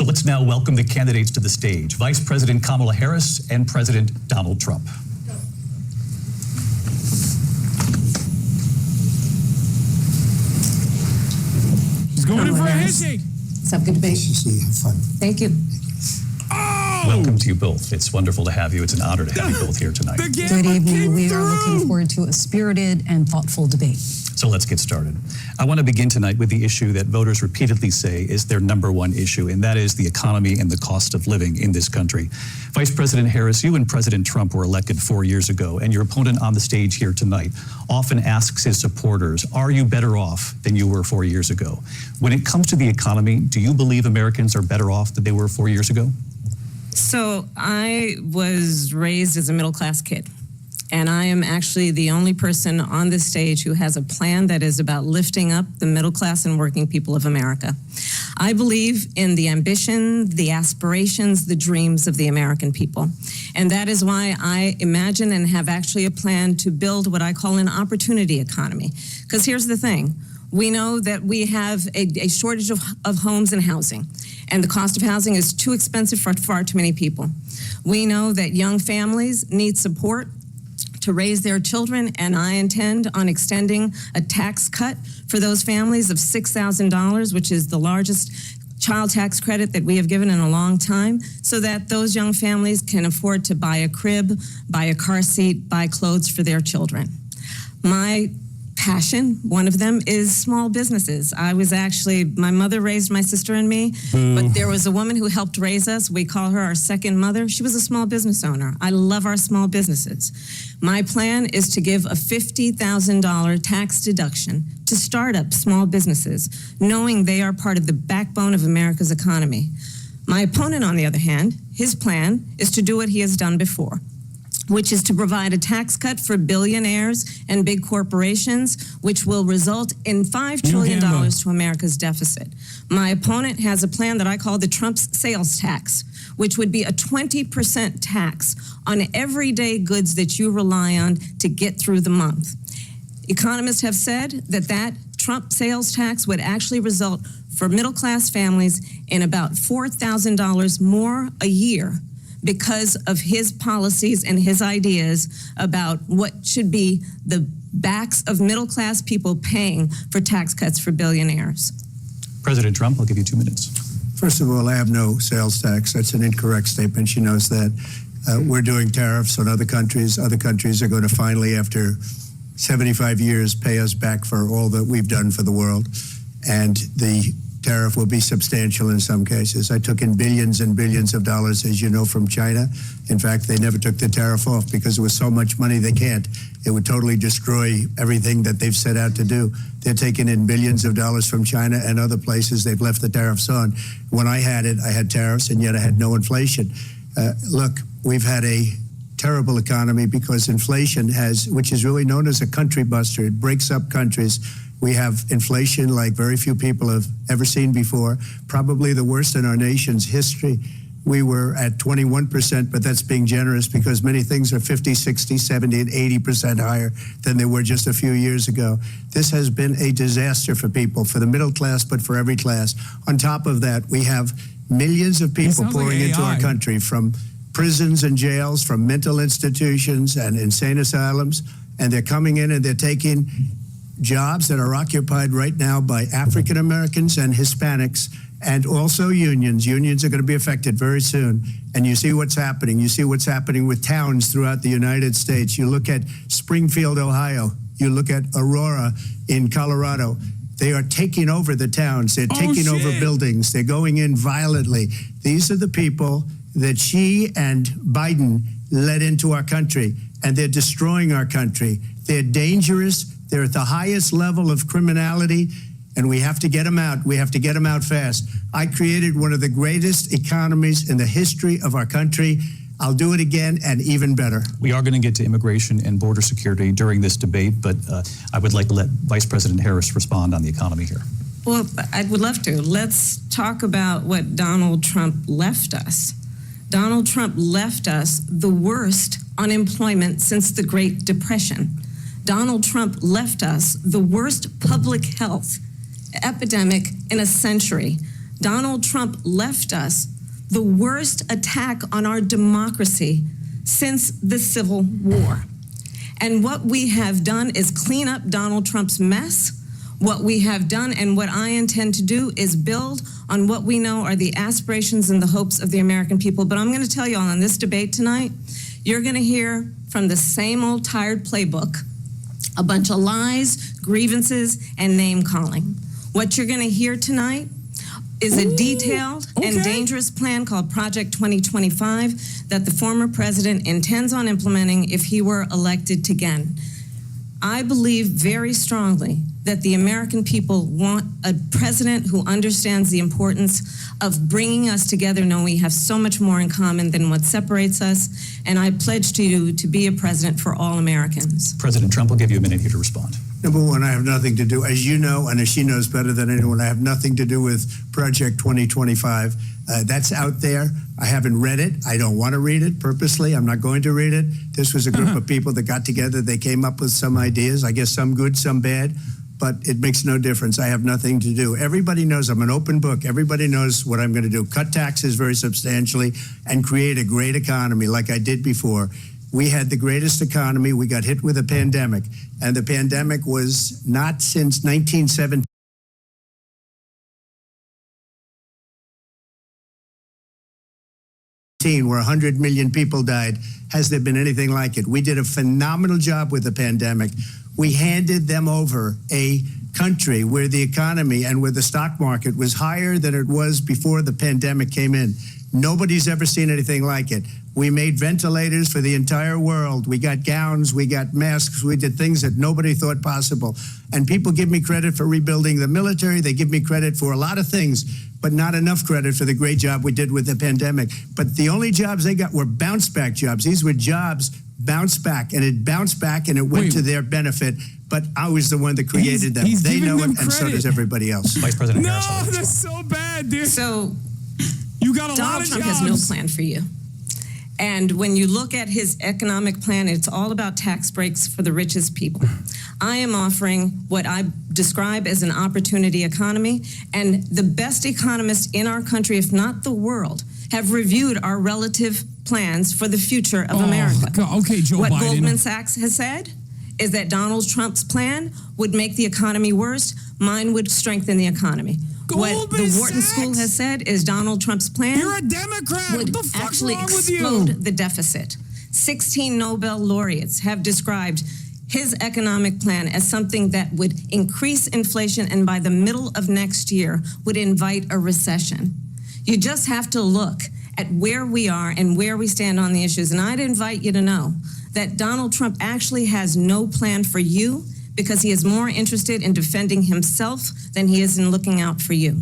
So let's now welcome the candidates to the stage. Vice President Kamala Harris and President Donald Trump. He's going in for a handshake. Let's have a good debate. Nice to see you. Have fun. Thank you. Oh! Welcome to you both. It's wonderful to have you. It's an honor to have you both here tonight. Good evening. We are looking forward to a spirited and thoughtful debate. So let's get started. I want to begin tonight with the issue that voters repeatedly say is their number one issue, and that is the economy and the cost of living in this country. Vice President Harris, you and President Trump were elected 4 years ago, and your opponent on the stage here tonight often asks his supporters, are you better off than you were 4 years ago? When it comes to the economy, do you believe Americans are better off than they were 4 years ago? So I was raised as a middle-class kid, and I am actually the only person on this stage who has a plan that is about lifting up the middle class and working people of America. I believe in the ambition, the aspirations, the dreams of the American people. And that is why I imagine and have actually a plan to build what I call an opportunity economy. Because here's the thing. We know that we have a shortage of homes and housing, and the cost of housing is too expensive for far too many people. We know that young families need support to raise their children, and I intend on extending a tax cut for those families of $6,000, which is the largest child tax credit that we have given in a long time, so that those young families can afford to buy a crib, buy a car seat, buy clothes for their children. My passion, one of them, is small businesses. My mother raised my sister and me, but there was a woman who helped raise us. We call her our second mother. She was a small business owner. I love our small businesses. My plan is to give a $50,000 tax deduction to startup small businesses, knowing they are part of the backbone of America's economy. My opponent, on the other hand, his plan is to do what he has done before, which is to provide a tax cut for billionaires and big corporations, which will result in $5 trillion to America's deficit. My opponent has a plan that I call the Trump's sales tax, which would be a 20% tax on everyday goods that you rely on to get through the month. Economists have said that Trump sales tax would actually result for middle-class families in about $4,000 more a year, because of his policies and his ideas about what should be the backs of middle-class people paying for tax cuts for billionaires. President Trump, I'll give you 2 minutes. First of all, I have no sales tax. That's an incorrect statement. She knows that. We're doing tariffs on other countries. Other countries are going to finally, after 75 years, pay us back for all that we've done for the world. And the tariff will be substantial in some cases. I took in billions and billions of dollars, as you know, from China. In fact, they never took the tariff off because there was so much money they can't. It would totally destroy everything that they've set out to do. They're taking in billions of dollars from China and other places. They've left the tariffs on. When I had it, I had tariffs, and yet I had no inflation. Look, we've had a terrible economy because inflation which is really known as a country buster. It breaks up countries. We have inflation like very few people have ever seen before, probably the worst in our nation's history. We were at 21%, but that's being generous because many things are 50, 60, 70, and 80% higher than they were just a few years ago. This has been a disaster for people, for the middle class, but for every class. On top of that, we have millions of people pouring into our country from prisons and jails, from mental institutions and insane asylums, and they're coming in and they're taking jobs that are occupied right now by African Americans and Hispanics, and also unions. Unions are going to be affected very soon. And you see what's happening. You see what's happening with towns throughout the United States. You look at Springfield, Ohio. You look at Aurora in Colorado. They are taking over the towns. They're taking over buildings. They're going in violently. These are the people that Xi and Biden led into our country, and they're destroying our country. They're dangerous. They're at the highest level of criminality, and we have to get them out. We have to get them out fast. I created one of the greatest economies in the history of our country. I'll do it again and even better. We are going to get to immigration and border security during this debate, but I would like to let Vice President Harris respond on the economy here. Well, I would love to. Let's talk about what Donald Trump left us. Donald Trump left us the worst unemployment since the Great Depression. Donald Trump left us the worst public health epidemic in a century. Donald Trump left us the worst attack on our democracy since the Civil War. And what we have done is clean up Donald Trump's mess. What we have done and what I intend to do is build on what we know are the aspirations and the hopes of the American people. But I'm going to tell you all in this debate tonight, you're going to hear from the same old tired playbook, a bunch of lies, grievances, and name calling. What you're going to hear tonight is a detailed and dangerous plan called Project 2025 that the former president intends on implementing if he were elected again. I believe very strongly that the American people want a president who understands the importance of bringing us together, knowing we have so much more in common than what separates us. And I pledge to you to be a president for all Americans. President Trump will give you a minute here to respond. Number one, I have nothing to do, as you know, and as she knows better than anyone, I have nothing to do with Project 2025. That's out there. I haven't read it. I don't want to read it purposely. I'm not going to read it. This was a group of people that got together. They came up with some ideas, I guess some good, some bad, but it makes no difference. I have nothing to do. Everybody knows I'm an open book. Everybody knows what I'm going to do. Cut taxes very substantially and create a great economy like I did before. We had the greatest economy. We got hit with a pandemic, and the pandemic was not since 1917. Where 100 million people died. Has there been anything like it? We did a phenomenal job with the pandemic. We handed them over a country where the economy and where the stock market was higher than it was before the pandemic came in. Nobody's ever seen anything like it. We made ventilators for the entire world. We got gowns, we got masks, we did things that nobody thought possible. And people give me credit for rebuilding the military. They give me credit for a lot of things, but not enough credit for the great job we did with the pandemic. But the only jobs they got were bounce back jobs. These were jobs bounced back, and it bounced back and it went to their benefit. But I was the one that created them. They know it, and so does everybody else. Vice President No, Harris. that's so bad, dude. So You got a lot Donald of Trump jobs. has no plan for you. And when you look at his economic plan, it's all about tax breaks for the richest people. I am offering what I describe as an opportunity economy, and the best economists in our country, if not the world, have reviewed our relative plans for the future of America. God. Okay, Joe What Biden. Goldman Sachs has said is that Donald Trump's plan would make the economy worse. Mine would strengthen the economy. What Goldman the Wharton Sachs? School has said is Donald Trump's plan You're a Democrat. would What the fuck's actually wrong with you? explode the deficit. 16 Nobel laureates have described his economic plan as something that would increase inflation and by the middle of next year would invite a recession. You just have to look at where we are and where we stand on the issues. And I'd invite you to know that Donald Trump actually has no plan for you because he is more interested in defending himself than he is in looking out for you.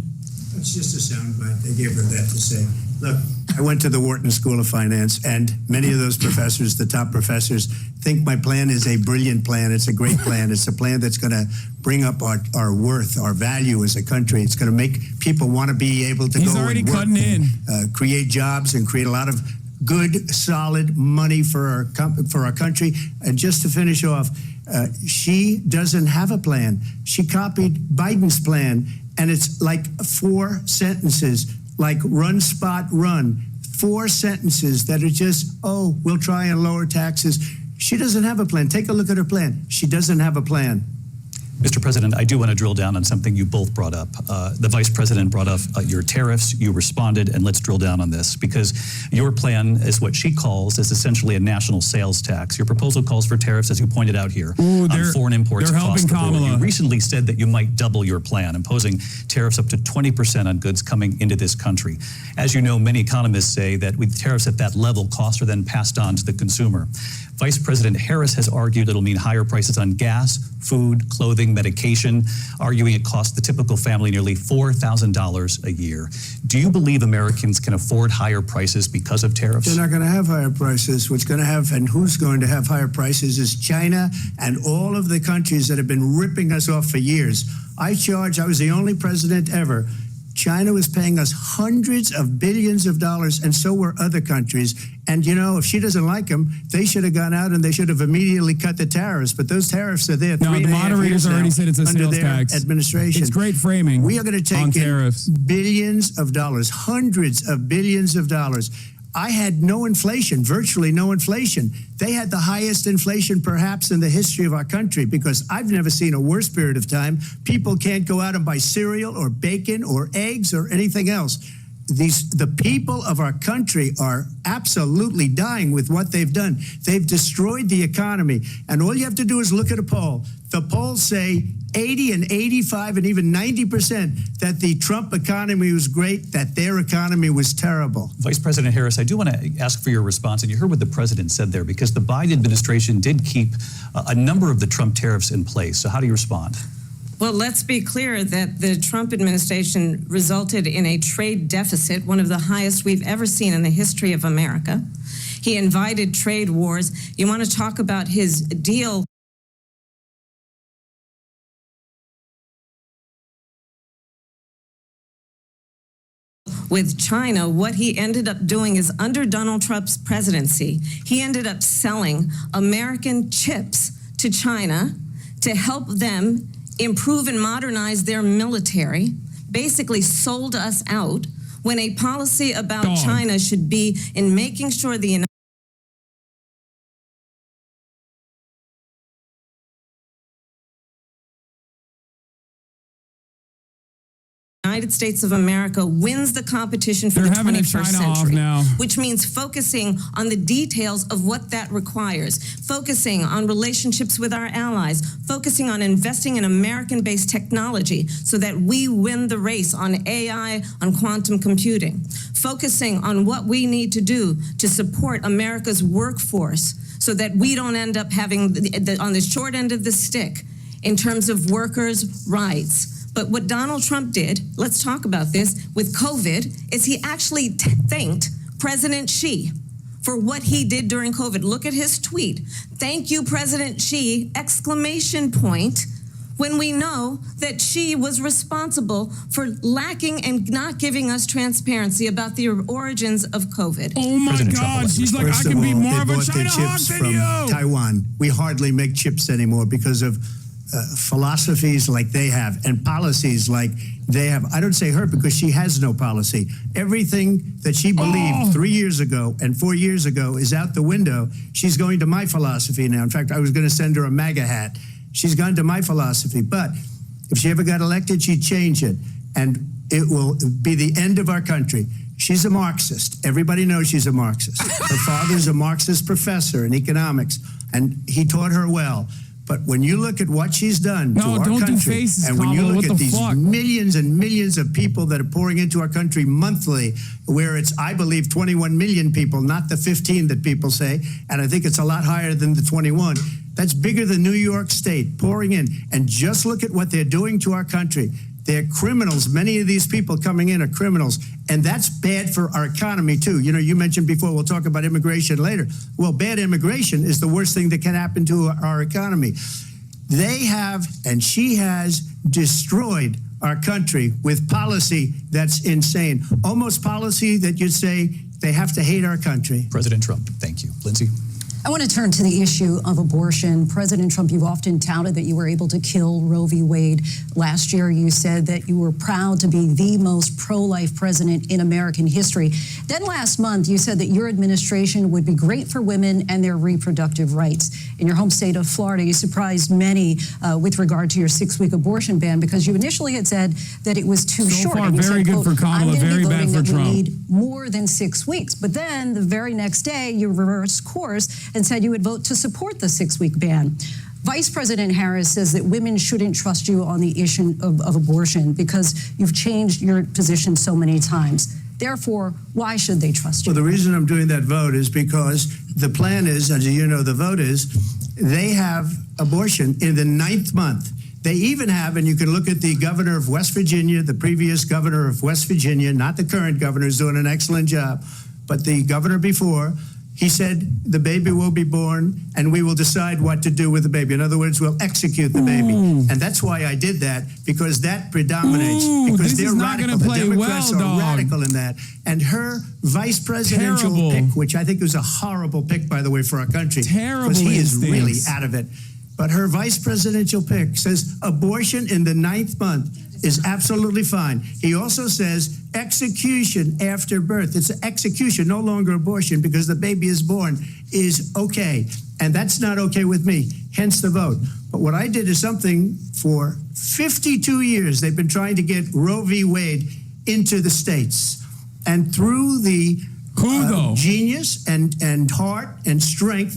It's just a soundbite. They gave her that to say. Look, I went to the Wharton School of Finance, and many of those professors, the top professors, think my plan is a brilliant plan. It's a great plan. It's a plan that's going to bring up our worth, our value as a country. It's going to make people want to be able to He's go already and work, cutting in. create jobs, and create a lot of good, solid money for our country. And just to finish off, she doesn't have a plan. She copied Biden's plan, and it's like 4 sentences, like run, spot, run. 4 sentences that are just, oh, we'll try and lower taxes. She doesn't have a plan. Take a look at her plan. She doesn't have a plan. Mr. President, I do want to drill down on something you both brought up. The Vice President brought up your tariffs. You responded, and let's drill down on this because your plan is what she calls is essentially a national sales tax. Your proposal calls for tariffs, as you pointed out here, on foreign imports they're across helping the board. Kamala. You recently said that you might double your plan, imposing tariffs up to 20% on goods coming into this country. As you know, many economists say that with tariffs at that level, costs are then passed on to the consumer. Vice President Harris has argued it'll mean higher prices on gas, food, clothing, medication, arguing it costs the typical family nearly $4,000 a year. Do you believe Americans can afford higher prices because of tariffs? They're not going to have higher prices. What's going to have and who's going to have higher prices is China and all of the countries that have been ripping us off for years. I was the only president ever China was paying us hundreds of billions of dollars, and so were other countries. And, you know, if she doesn't like them, they should have gone out and they should have immediately cut the tariffs. But those tariffs are there. No, the moderator's already said it's a under sales their tax. administration. It's great framing. We are going to take on in tariffs. billions of dollars, hundreds of billions of dollars. I had no inflation, virtually no inflation. They had the highest inflation perhaps in the history of our country, because I've never seen a worse period of time. People can't go out and buy cereal or bacon or eggs or anything else. The people of our country are absolutely dying with what they've done. They've destroyed the economy. And all you have to do is look at a poll. The polls say 80 and 85 and even 90% that the Trump economy was great, that their economy was terrible. Vice President Harris, I do want to ask for your response, and you heard what the president said there, because the Biden administration did keep a number of the Trump tariffs in place. So how do you respond? Well, let's be clear that the Trump administration resulted in a trade deficit, one of the highest we've ever seen in the history of America. He invited trade wars. You want to talk about his deal with China? What he ended up doing is, under Donald Trump's presidency, he ended up selling American chips to China to help them improve and modernize their military, basically sold us out, when a policy about China should be in making sure the United States of America wins the competition for the 21st century, which means focusing on the details of what that requires, focusing on relationships with our allies, focusing on investing in American-based technology so that we win the race on AI, on quantum computing, focusing on what we need to do to support America's workforce so that we don't end up having on the short end of the stick in terms of workers' rights. But what Donald Trump did, let's talk about this, with COVID, is he actually thanked President Xi for what he did during COVID. Look at his tweet. Thank you, President Xi, exclamation point, when we know that Xi was responsible for lacking and not giving us transparency about the origins of COVID. Oh my God, she's like, I can be more of a China hawk than you. Taiwan. We hardly make chips anymore because of philosophies like they have and policies like they have. I don't say her because she has no policy. Everything that she believed 3 years ago and 4 years ago is out the window. She's going to my philosophy now. In fact, I was going to send her a MAGA hat. She's gone to my philosophy. But if she ever got elected, she'd change it. And it will be the end of our country. She's a Marxist. Everybody knows she's a Marxist. Her father's a Marxist professor in economics, and he taught her well. But when you look at what she's done to our country, and when you look at these millions and millions of people that are pouring into our country monthly, where it's, I believe, 21 million people, not the 15 that people say, and I think it's a lot higher than the 21. That's bigger than New York State pouring in. And just look at what they're doing to our country. They're criminals. Many of these people coming in are criminals. And that's bad for our economy, too. You know, you mentioned before, we'll talk about immigration later. Well, bad immigration is the worst thing that can happen to our economy. They have, and she has, destroyed our country with policy that's insane. Almost policy that you'd say they have to hate our country. President Trump, thank you. Lindsay? I want to turn to the issue of abortion. President Trump, you've often touted that you were able to kill Roe v. Wade. Last year, you said that you were proud to be the most pro-life president in American history. Then last month, you said that your administration would be great for women and their reproductive rights. In your home state of Florida, you surprised many with regard to your 6-week abortion ban, because you initially had said that it was too short. So far, very good for Kamala, very bad for Trump. We need more than 6 weeks. But then the very next day, you reversed course and said you would vote to support the 6-week ban. Vice President Harris says that women shouldn't trust you on the issue of abortion because you've changed your position so many times. Therefore, why should they trust you? Well, the reason I'm doing that vote is because the plan is, as you know, the vote is, they have abortion in the 9th month. They even have, and you can look at the governor of West Virginia, the previous governor of West Virginia, not the current governor, who's doing an excellent job, but the governor before, He said the baby will be born and we will decide what to do with the baby. In other words, we'll execute the baby. And that's why I did that, because that predominates. Because they're radical. The Democrats are radical in that. And her vice presidential pick, which I think was a horrible pick, by the way, for our country. Because he is really out of it. But her vice presidential pick says abortion in the 9th month is absolutely fine. He also says execution after birth. It's execution, no longer abortion, because the baby is born, is okay. And that's not okay with me, hence the vote. But what I did is something for 52 years. They've been trying to get Roe v. Wade into the states. And through the genius and heart and strength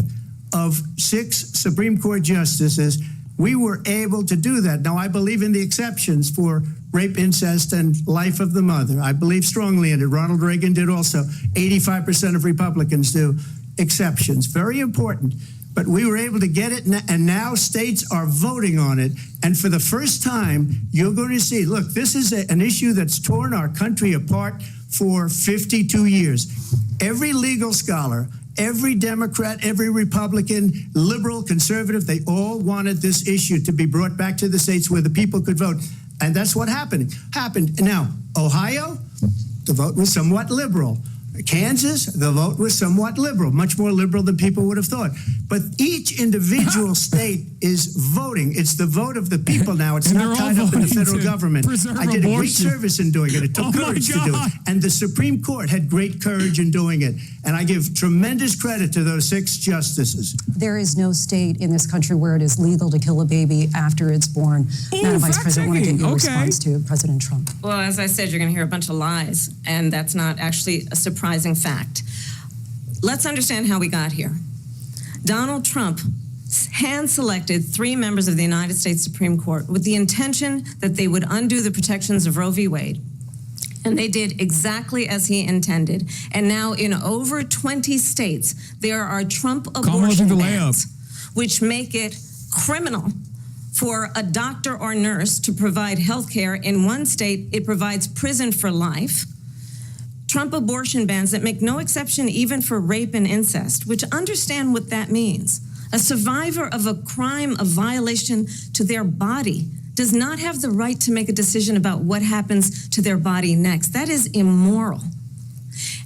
of 6 Supreme Court justices, we were able to do that. Now, I believe in the exceptions for rape, incest, and life of the mother. I believe strongly in it. Ronald Reagan did also. 85% of Republicans do. Exceptions. Very important. But we were able to get it, and now states are voting on it. And for the first time, you're going to see, look, this is an issue that's torn our country apart for 52 years. Every legal scholar, every Democrat, every Republican, liberal, conservative, they all wanted this issue to be brought back to the states where the people could vote. And that's what happened. Now, Ohio, the vote was somewhat liberal. Kansas, the vote was somewhat liberal, much more liberal than people would have thought. But each individual state is voting. It's the vote of the people now. It's not tied up in the federal government. I did a great service in doing it. It took courage to do it. And the Supreme Court had great courage in doing it. And I give tremendous credit to those 6 justices. There is no state in this country where it is legal to kill a baby after it's born. Madam Vice President, I want to get your response to President Trump. Well, as I said, you're going to hear a bunch of lies, and that's not actually a surprising fact. Let's understand how we got here. Donald Trump hand-selected 3 members of the United States Supreme Court with the intention that they would undo the protections of Roe v. Wade. And they did exactly as he intended. And now in over 20 states, there are Trump abortion bans, which make it criminal for a doctor or nurse to provide health care. In one state, it provides prison for life. Trump abortion bans that make no exception even for rape and incest, which understand what that means. A survivor of a crime of violation to their body does not have the right to make a decision about what happens to their body next. That is immoral.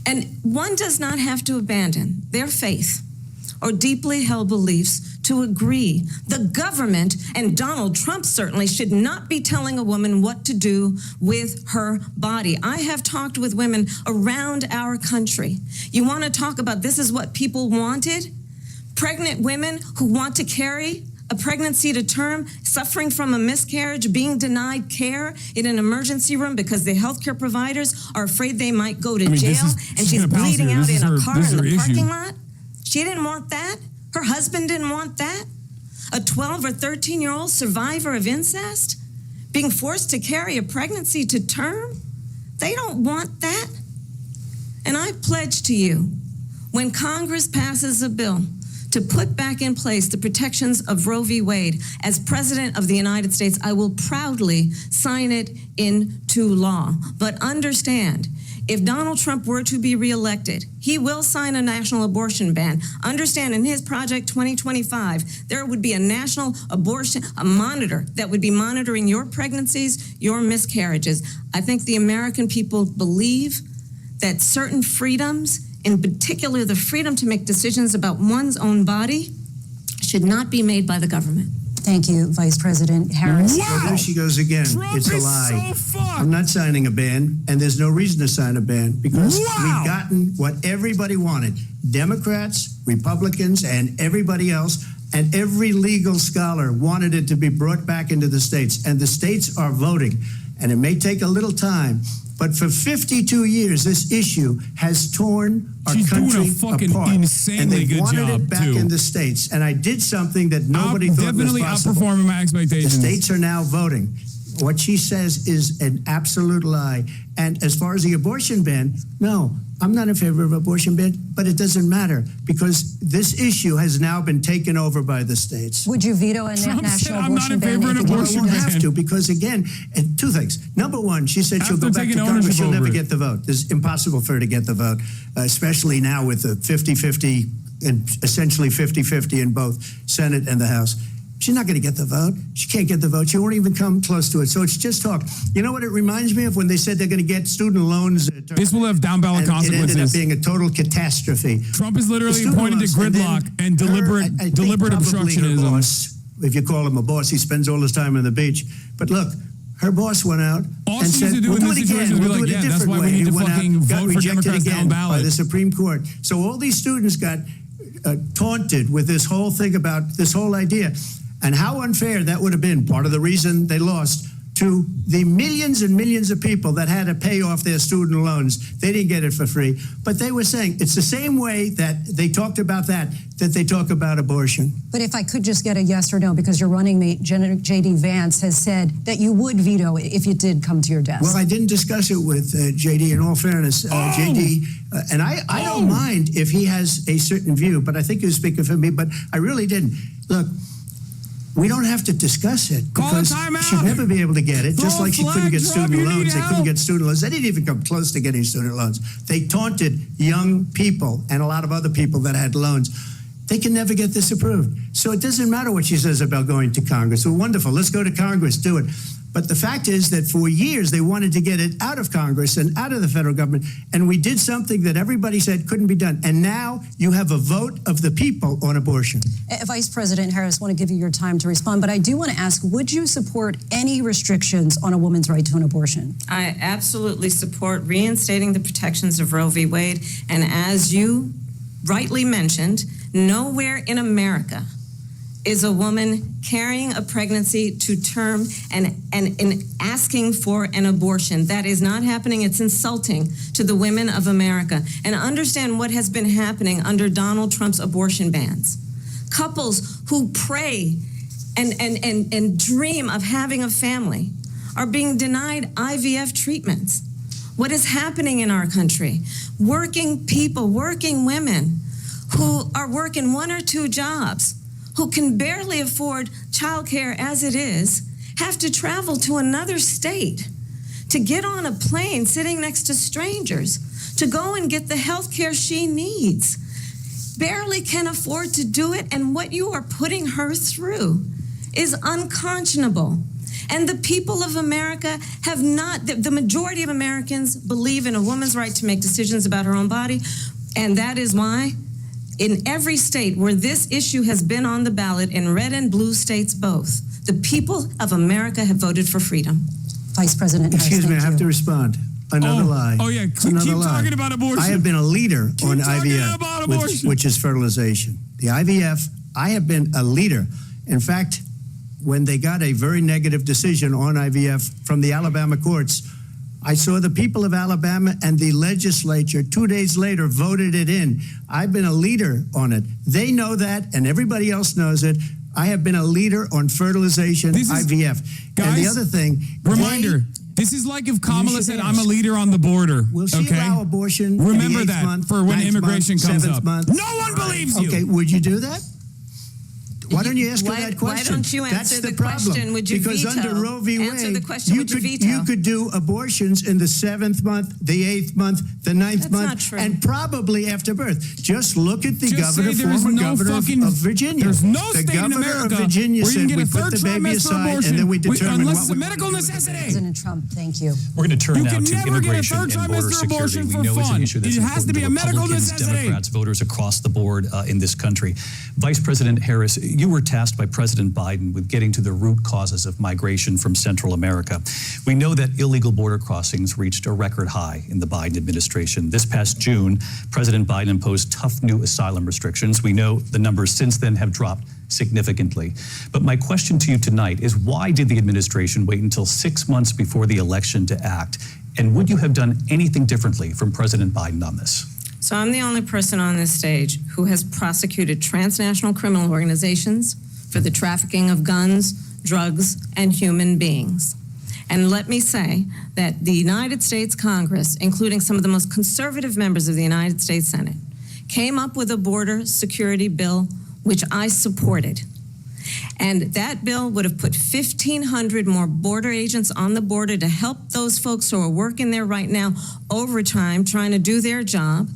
And one does not have to abandon their faith or deeply held beliefs to agree. The government, and Donald Trump certainly, should not be telling a woman what to do with her body. I have talked with women around our country. You want to talk about this is what people wanted? Pregnant women who want to carry a pregnancy to term, suffering from a miscarriage, being denied care in an emergency room because the healthcare providers are afraid they might go to jail, and she's bleeding out in a car in the parking lot. She didn't want that. Her husband didn't want that. A 12 or 13-year-old survivor of incest being forced to carry a pregnancy to term. They don't want that. And I pledge to you, when Congress passes a bill to put back in place the protections of Roe v. Wade, as President of the United States, I will proudly sign it into law. But understand, if Donald Trump were to be reelected, he will sign a national abortion ban. Understand, in his Project 2025, there would be a national abortion, a monitor that would be monitoring your pregnancies, your miscarriages. I think the American people believe that certain freedoms, in particular the freedom to make decisions about one's own body, should not be made by the government. Thank you, Vice President Harris. Wow. Well, there she goes again. Trump it's a lie. So I'm not signing a ban, and there's no reason to sign a ban because we've gotten what everybody wanted. Democrats, Republicans, and everybody else, and every legal scholar wanted it to be brought back into the states, and the states are voting. And it may take a little time, but for 52 years, this issue has torn our country apart. And they wanted it back in the states. And I did something that nobody thought was possible. Definitely outperforming my expectations. The states are now voting. What she says is an absolute lie. And as far as the abortion ban, no, I'm not in favor of abortion ban, but it doesn't matter because this issue has now been taken over by the states. Would you veto a Trump said, national "I'm not in abortion ban? favor of an Well, I abortion won't ban." have to because, again, and two things. Number one, she said she'll After go back to taking Congress. ownership She'll never over it. get the vote. It's impossible for her to get the vote, especially now with the 50-50 and essentially 50-50 in both Senate and the House. She's not going to get the vote. She can't get the vote. She won't even come close to it. So it's just talk. You know what it reminds me of when they said they're going to get student loans? This will have down ballot and it ended up consequences. being a total catastrophe. Trump is literally The student pointing to loans, gridlock and then deliberate I think deliberate probably her obstructionism. boss, if you call him a boss, he spends all his time on the beach. But look, her boss went out All and she said, needs to do we'll in do this it situation again. is be We'll like, do it a yeah, that's different why we way. need to It went out, fucking got vote for rejected Democrats again down ballot. by the Supreme Court. So all these students got taunted with this whole thing about this whole idea. And how unfair that would have been, part of the reason they lost, to the millions and millions of people that had to pay off their student loans. They didn't get it for free. But they were saying it's the same way that they talked about that they talk about abortion. But if I could just get a yes or no, because your running mate, J.D. Vance, has said that you would veto it if it did come to your desk. Well, I didn't discuss it with J.D. in all fairness. J.D., and I don't mind if he has a certain view, but I think he was speaking for me, but I really didn't. Look, we don't have to discuss it Call a because timeout. she'd never be able to get it, just Throw a like she flag, couldn't get Trump, student you need loans. They couldn't help. get student loans. They didn't even come close to getting student loans. They taunted young people and a lot of other people that had loans. They can never get this approved. So it doesn't matter what she says about going to Congress. Well, wonderful. Let's go to Congress. Do it. But the fact is that for years they wanted to get it out of Congress and out of the federal government. And we did something that everybody said couldn't be done. And now you have a vote of the people on abortion. Vice President Harris, I want to give you your time to respond, but I do want to ask, would you support any restrictions on a woman's right to an abortion? I absolutely support reinstating the protections of Roe v. Wade. And as you rightly mentioned, nowhere in America is a woman carrying a pregnancy to term and asking for an abortion. That is not happening. It's insulting to the women of America. And understand what has been happening under Donald Trump's abortion bans. Couples who pray and dream of having a family are being denied IVF treatments. What is happening in our country? Working people, working women who are working one or two jobs, who can barely afford childcare as it is, have to travel to another state to get on a plane sitting next to strangers to go and get the health care she needs. Barely can afford to do it, and what you are putting her through is unconscionable. And the people of America have not, the majority of Americans believe in a woman's right to make decisions about her own body, and that is why in every state where this issue has been on the ballot, in red and blue states both, the people of America have voted for freedom. Vice President Harris, Excuse me, I thank have you. to respond. Another lie. Oh, yeah. Keep Another lie. talking about abortion. I have been a leader on talking IVF, about abortion. which is fertilization. The IVF, I have been a leader. In fact, when they got a very negative decision on IVF from the Alabama courts, I saw the people of Alabama and the legislature 2 days later voted it in. I've been a leader on it. They know that, and everybody else knows it. I have been a leader on fertilization, IVF. Guys, and the other thing, reminder, this is like if Kamala should said, ask. I'm a leader on the border. will she okay? allow abortion in Remember the 8th that month, for when 9th immigration month, comes 7th up. month? No one believes you. Okay, would you do that? Why don't you ask her Why- that question? why don't you answer That's the problem. question, would you because veto? under Roe v. Answer Wade, the question, would you veto? you could do abortions in the 7th month, the 8th month, the 9th That's month, not true. and probably after birth. Just look at the Just governor, say there's former no governor fucking- of Virginia. There's no the state in governor America of Virginia where you said can we get a put third the baby trimester aside abortion and then we determine unless what it's a we medical want to do. necessity. President Trump, thank you. We're going to turn You now can to never get a immigration third and border trimester security. abortion We for know it's an fun. issue that's It has to be a important medical Republicans, necessity. Democrats, voters across the board in this country. Vice President Harris, you were tasked by President Biden with getting to the root causes of migration from Central America. We know that illegal border crossings reached a record high in the Biden administration. This past June, President Biden imposed tough new asylum restrictions. We know the numbers since then have dropped significantly. But my question to you tonight is, why did the administration wait until 6 months before the election to act? And would you have done anything differently from President Biden on this? So I'm the only person on this stage who has prosecuted transnational criminal organizations for the trafficking of guns, drugs, and human beings. And let me say that the United States Congress, including some of the most conservative members of the United States Senate, came up with a border security bill, which I supported. And that bill would have put 1,500 more border agents on the border to help those folks who are working there right now overtime trying to do their job.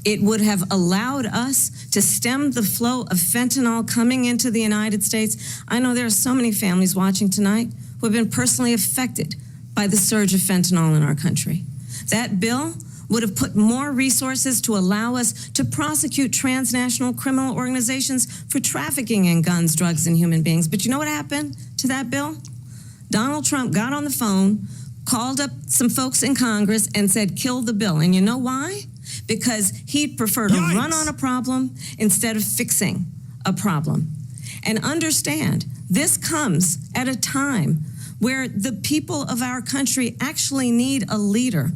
It would have allowed us to stem the flow of fentanyl coming into the United States. I know there are so many families watching tonight who have been personally affected by the surge of fentanyl in our country. That bill would have put more resources to allow us to prosecute transnational criminal organizations for trafficking in guns, drugs, and human beings. But you know what happened to that bill? Donald Trump got on the phone, called up some folks in Congress, and said, kill the bill. And you know why? Because he'd prefer to run on a problem instead of fixing a problem. And understand, this comes at a time where the people of our country actually need a leader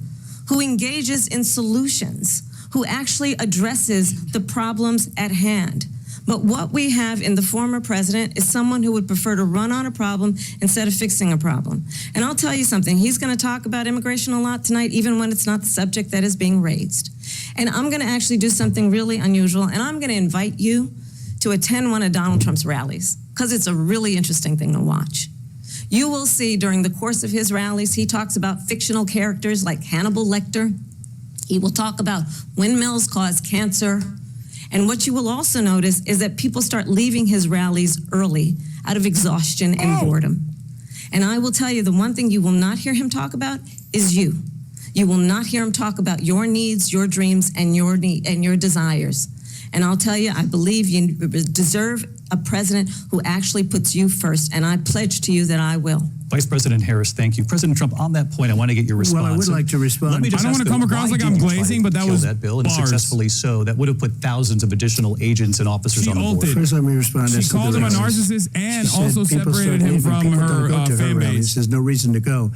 who engages in solutions, who actually addresses the problems at hand. But what we have in the former president is someone who would prefer to run on a problem instead of fixing a problem. And I'll tell you something, he's going to talk about immigration a lot tonight, even when it's not the subject that is being raised. And I'm going to actually do something really unusual, and I'm going to invite you to attend one of Donald Trump's rallies, because it's a really interesting thing to watch. You will see during the course of his rallies, he talks about fictional characters like Hannibal Lecter. He will talk about windmills cause cancer. And what you will also notice is that people start leaving his rallies early out of exhaustion and boredom. And I will tell you, the one thing you will not hear him talk about is you. You will not hear him talk about your needs, your dreams, and your desires. And I'll tell you, I believe you deserve a president who actually puts you first, and I pledge to you that I will. Vice President Harris, thank you. President Trump, on that point, I want to get your response. Well, I would like to respond. Let me just I don't want to come across like I'm glazing, but that was that bill, and successfully so. That would have put thousands of additional agents and officers on the board. First, let me respond. She called him a narcissist and also separated him from her fan base. There's no reason to go.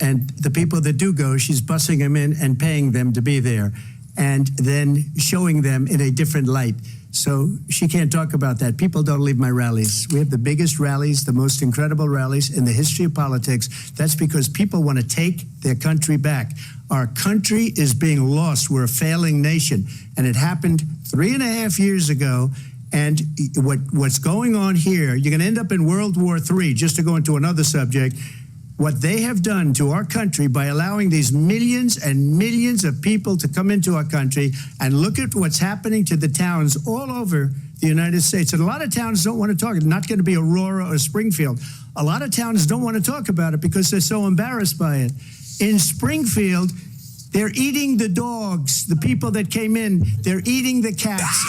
And the people that do go, she's bussing them in and paying them to be there, and then showing them in a different light. So she can't talk about that. People don't leave my rallies. We have the biggest rallies, the most incredible rallies in the history of politics. That's because people want to take their country back. Our country is being lost. We're a failing nation. And it happened 3.5 years ago. And what's going on here, you're going to end up in World War III, just to go into another subject. What they have done to our country by allowing these millions and millions of people to come into our country, and look at what's happening to the towns all over the United States. And a lot of towns don't want to talk. It's not going to be Aurora or Springfield. A lot of towns don't want to talk about it because they're so embarrassed by it. In Springfield, they're eating the dogs, the people that came in. They're eating the cats.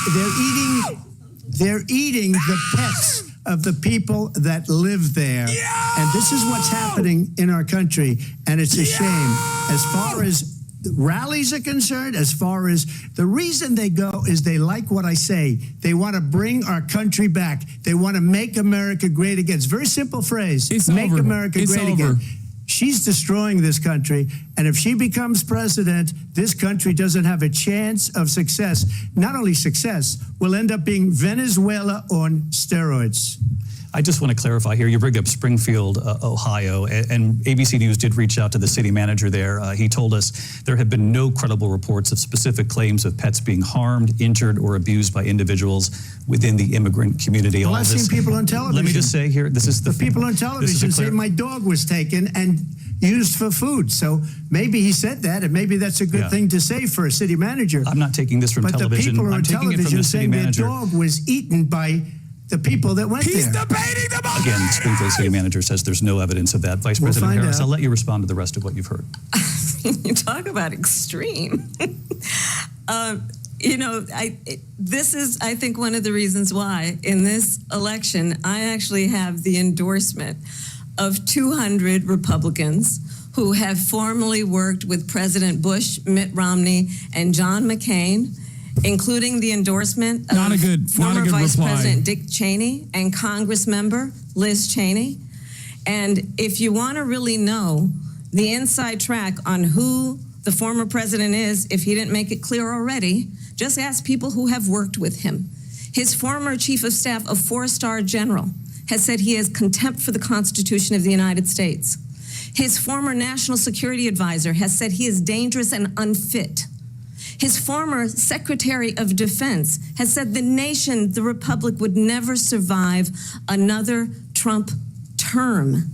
They're eating the pets of the people that live there. And this is what's happening in our country, and it's a shame. As far as rallies are concerned, as far as the reason they go is they like what I say. They want to bring our country back. They want to make America great again. It's a very simple phrase. Make America great again. She's destroying this country, and if she becomes president, this country doesn't have a chance of success. Not only success, we'll end up being Venezuela on steroids. I just want to clarify here. You bring up Springfield, Ohio, and ABC News did reach out to the city manager there. He told us there have been no credible reports of specific claims of pets being harmed, injured, or abused by individuals within the immigrant community. Well, I've seen people on television. Let me just say here, this is the people on television say my dog was taken and used for food. So maybe he said that, and maybe that's a good thing to say for a city manager. I'm not taking this from television. But the people I'm on taking it from television the city saying their manager. dog was eaten by the people that went He's there. debating the motion. Again, Springfield city manager says there's no evidence of that. Vice President Harris, out. I'll let you respond to the rest of what you've heard. You talk about extreme. This is, I think, one of the reasons why in this election, I actually have the endorsement of 200 Republicans who have formerly worked with President Bush, Mitt Romney, and John McCain, including the endorsement of former Vice President Dick Cheney and Congress member Liz Cheney. And if you want to really know the inside track on who the former president is, if he didn't make it clear already, just ask people who have worked with him. His former chief of staff, a 4-star general, has said he has contempt for the Constitution of the United States. His former national security advisor has said he is dangerous and unfit. His former Secretary of Defense has said the nation, the Republic, would never survive another Trump term.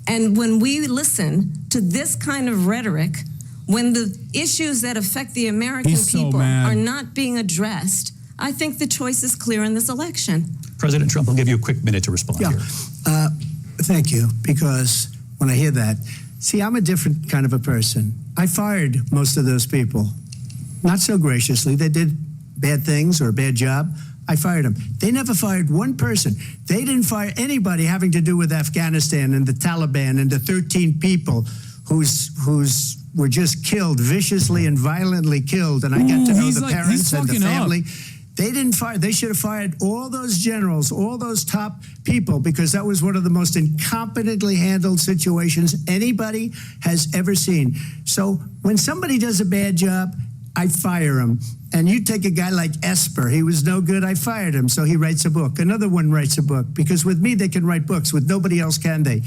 And when we listen to this kind of rhetoric, when the issues that affect the American people are not being addressed, I think the choice is clear in this election. President Trump, I'll give you a quick minute to respond here. Thank you, because when I hear that, see, I'm a different kind of a person. I fired most of those people. Not so graciously. They did bad things or a bad job. I fired them. They never fired one person. They didn't fire anybody having to do with Afghanistan and the Taliban and the 13 people whose were just killed, viciously and violently killed. And I get to know the parents and the family. They didn't fire. They should have fired all those generals, all those top people, because that was one of the most incompetently handled situations anybody has ever seen. So when somebody does a bad job, I fire him. And you take a guy like Esper, he was no good, I fired him, so he writes a book. Another one writes a book, because with me they can write books, with nobody else can they.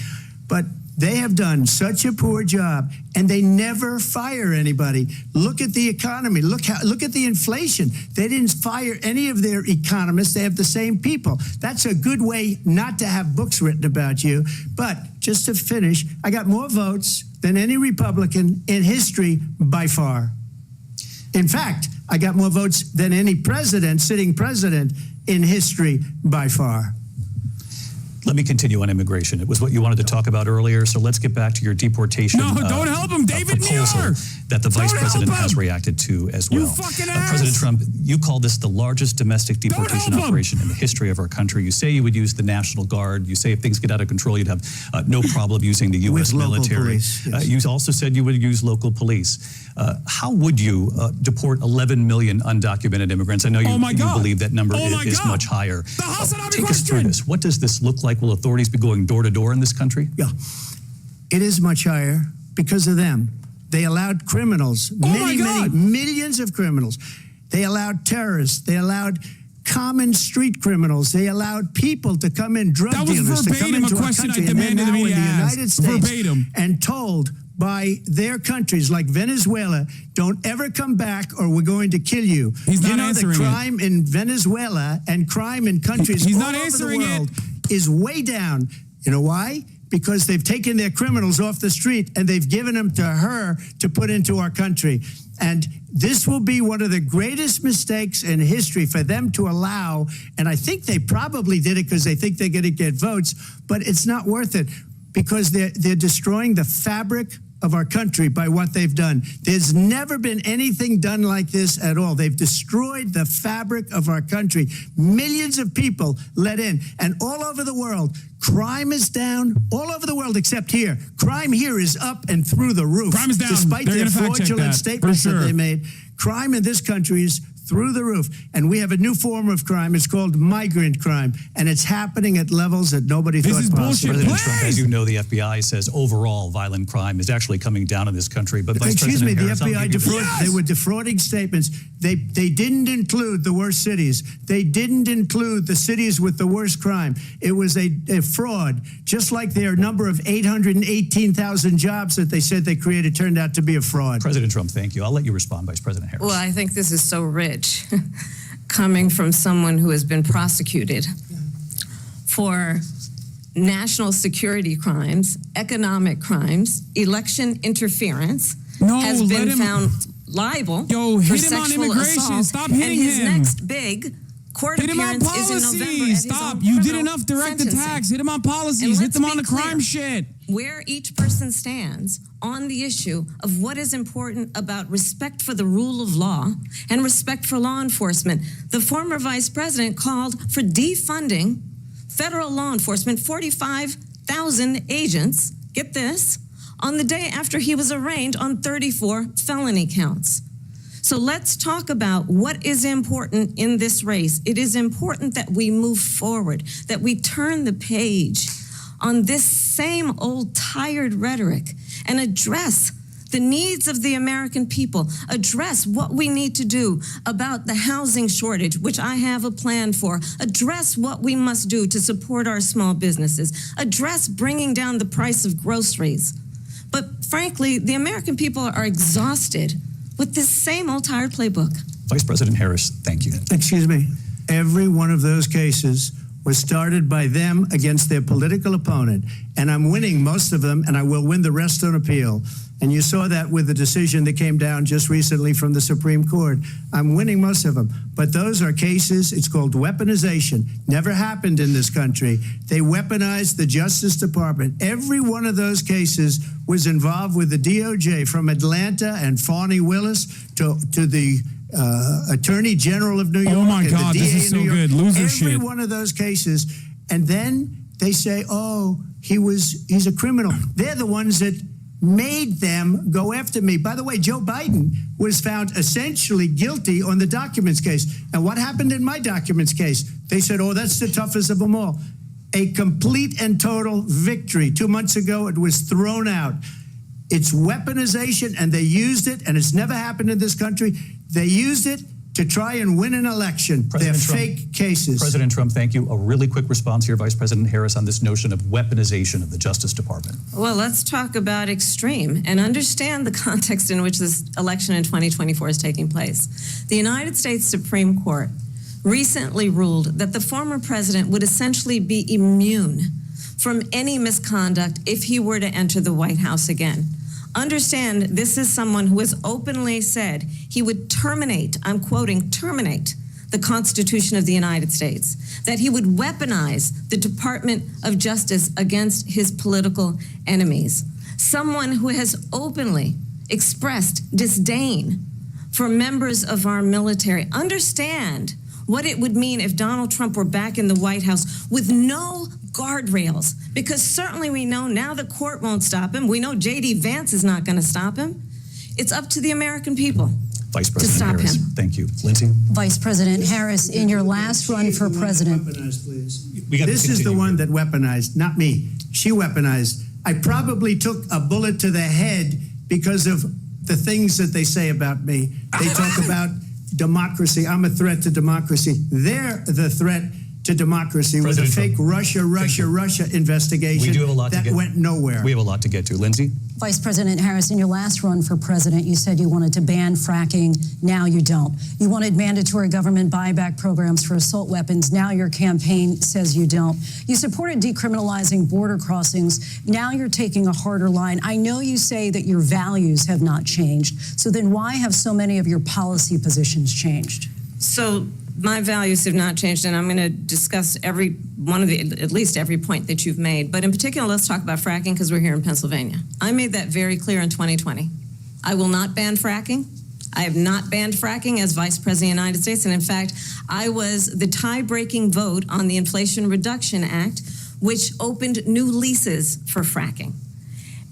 But they have done such a poor job, and they never fire anybody. Look at the economy. Look at the inflation. They didn't fire any of their economists. They have the same people. That's a good way not to have books written about you. But just to finish, I got more votes than any Republican in history by far. In fact, I got more votes than any president, sitting president in history by far. Let me continue on immigration. It was what you wanted to talk about earlier, so let's get back to your deportation don't help him, David proposal that the vice president has reacted to as well. You fucking ass. President Trump, you call this the largest domestic deportation operation in the history of our country. You say you would use the National Guard. You say if things get out of control, you'd have no problem using the U.S. military. Police, yes. You also said you would use local police. How would you deport 11 million undocumented immigrants? I know you believe that number is much higher. The HasanAbi Take us through this. What does this look like? Will authorities be going door to door in this country? Yeah, it is much higher because of them. They allowed criminals, many millions of criminals. They allowed terrorists. They allowed common street criminals. They allowed people to come in, drug dealers to come into our country, and they're now in the United States and told by their countries like Venezuela, don't ever come back or we're going to kill you. He's not you know answering that crime in Venezuela and crime in countries all over the world is way down. You know why? Because they've taken their criminals off the street and they've given them to her to put into our country. And this will be one of the greatest mistakes in history for them to allow. And I think they probably did it because they think they're going to get votes, but it's not worth it because they're destroying the fabric of our country by what they've done. There's never been anything done like this at all. They've destroyed the fabric of our country. Millions of people let in, and all over the world, crime is down all over the world except here. Crime here is up and through the roof. Crime is down. Despite their fraudulent statements that they made. Crime in this country is through the roof. And we have a new form of crime. It's called migrant crime. And it's happening at levels that nobody thought possible. President Trump, as you know, the FBI says overall violent crime is actually coming down in this country. But excuse me, the FBI they were defrauding statements. They didn't include the worst cities. They didn't include the cities with the worst crime. It was a fraud, just like their number of 818,000 jobs that they said they created turned out to be a fraud. President Trump, thank you. I'll let you respond, Vice President Harris. Well, I think this is so rich coming from someone who has been prosecuted for national security crimes, economic crimes, election interference, has been found liable for sexual assault. Stop hitting and his him. next big court appearance is in November. Stop. You did enough direct attacks. Hit him on policies. Hit them on the crime shit. Where each person stands on the issue of what is important about respect for the rule of law and respect for law enforcement. The former vice president called for defunding federal law enforcement, 45,000 agents, get this, on the day after he was arraigned on 34 felony counts. So let's talk about what is important in this race. It is important that we move forward, that we turn the page on this same old tired rhetoric and address the needs of the American people, address what we need to do about the housing shortage, which I have a plan for, address what we must do to support our small businesses, address bringing down the price of groceries. But frankly, the American people are exhausted with this same old tired playbook. Vice President Harris, thank you. Excuse me. Every one of those cases was started by them against their political opponent. And I'm winning most of them, and I will win the rest on appeal. And you saw that with the decision that came down just recently from the Supreme Court. I'm winning most of them. But those are cases, it's called weaponization. Never happened in this country. They weaponized the Justice Department. Every one of those cases was involved with the DOJ, from Atlanta and Fani Willis to the Attorney General of New York. Oh my and God, the this DA is of New so York. good. Loser Every shit. one of those cases. And then they say, oh, he's a criminal. They're the ones that made them go after me. By the way, Joe Biden was found essentially guilty on the documents case. And what happened in my documents case? They said, oh, that's the toughest of them all. A complete and total victory. 2 months ago, it was thrown out. It's weaponization, and they used it, and it's never happened in this country. They used it to try and win an election. They're fake cases. President Trump, thank you. A really quick response here, Vice President Harris, on this notion of weaponization of the Justice Department. Well, let's talk about extreme and understand the context in which this election in 2024 is taking place. The United States Supreme Court recently ruled that the former president would essentially be immune from any misconduct if he were to enter the White House again. Understand, this is someone who has openly said he would terminate, I'm quoting, terminate the Constitution of the United States, that he would weaponize the Department of Justice against his political enemies. Someone who has openly expressed disdain for members of our military. Understand what it would mean if Donald Trump were back in the White House with no guardrails, because certainly we know now the court won't stop him. We know J.D. Vance is not going to stop him. It's up to the American people Vice to President stop Harris, him. thank you. Lindsay? Vice President Harris, in your last run for president. This is the one that weaponized, not me. She weaponized. I probably took a bullet to the head because of the things that they say about me. They talk about democracy. I'm a threat to democracy. They're the threat to democracy with a fake Russia investigation We do have a lot that went nowhere. We have a lot to get to. Lindsay? Vice President Harris, in your last run for president, you said you wanted to ban fracking. Now you don't. You wanted mandatory government buyback programs for assault weapons. Now your campaign says you don't. You supported decriminalizing border crossings. Now you're taking a harder line. I know you say that your values have not changed. So then why have so many of your policy positions changed? So my values have not changed, and I'm going to discuss every one of at least every point that you've made. But in particular, let's talk about fracking, because we're here in Pennsylvania. I made that very clear in 2020. I will not ban fracking. I have not banned fracking as Vice President of the United States. And in fact, I was the tie-breaking vote on the Inflation Reduction Act, which opened new leases for fracking.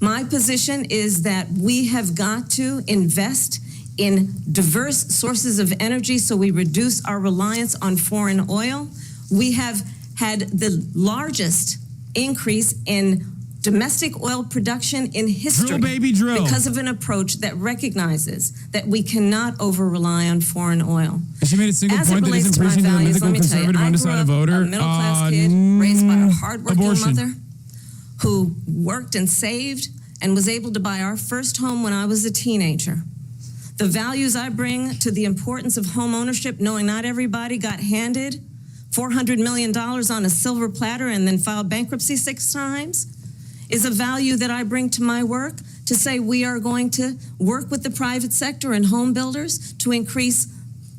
My position is that we have got to invest in diverse sources of energy so we reduce our reliance on foreign oil. We have had the largest increase in domestic oil production in history. Drill, baby, drill. Because of an approach that recognizes that we cannot over-rely on foreign oil. And she made a single As it point that relates isn't to my preaching to the values, mythical let me tell you, conservative I grew undecided up voter. a middle-class kid raised by a hardworking abortion. mother who worked and saved and was able to buy our first home when I was a teenager. The values I bring to the importance of home ownership, knowing not everybody got handed $400 million on a silver platter and then filed bankruptcy 6 times, is a value that I bring to my work, to say we are going to work with the private sector and home builders to increase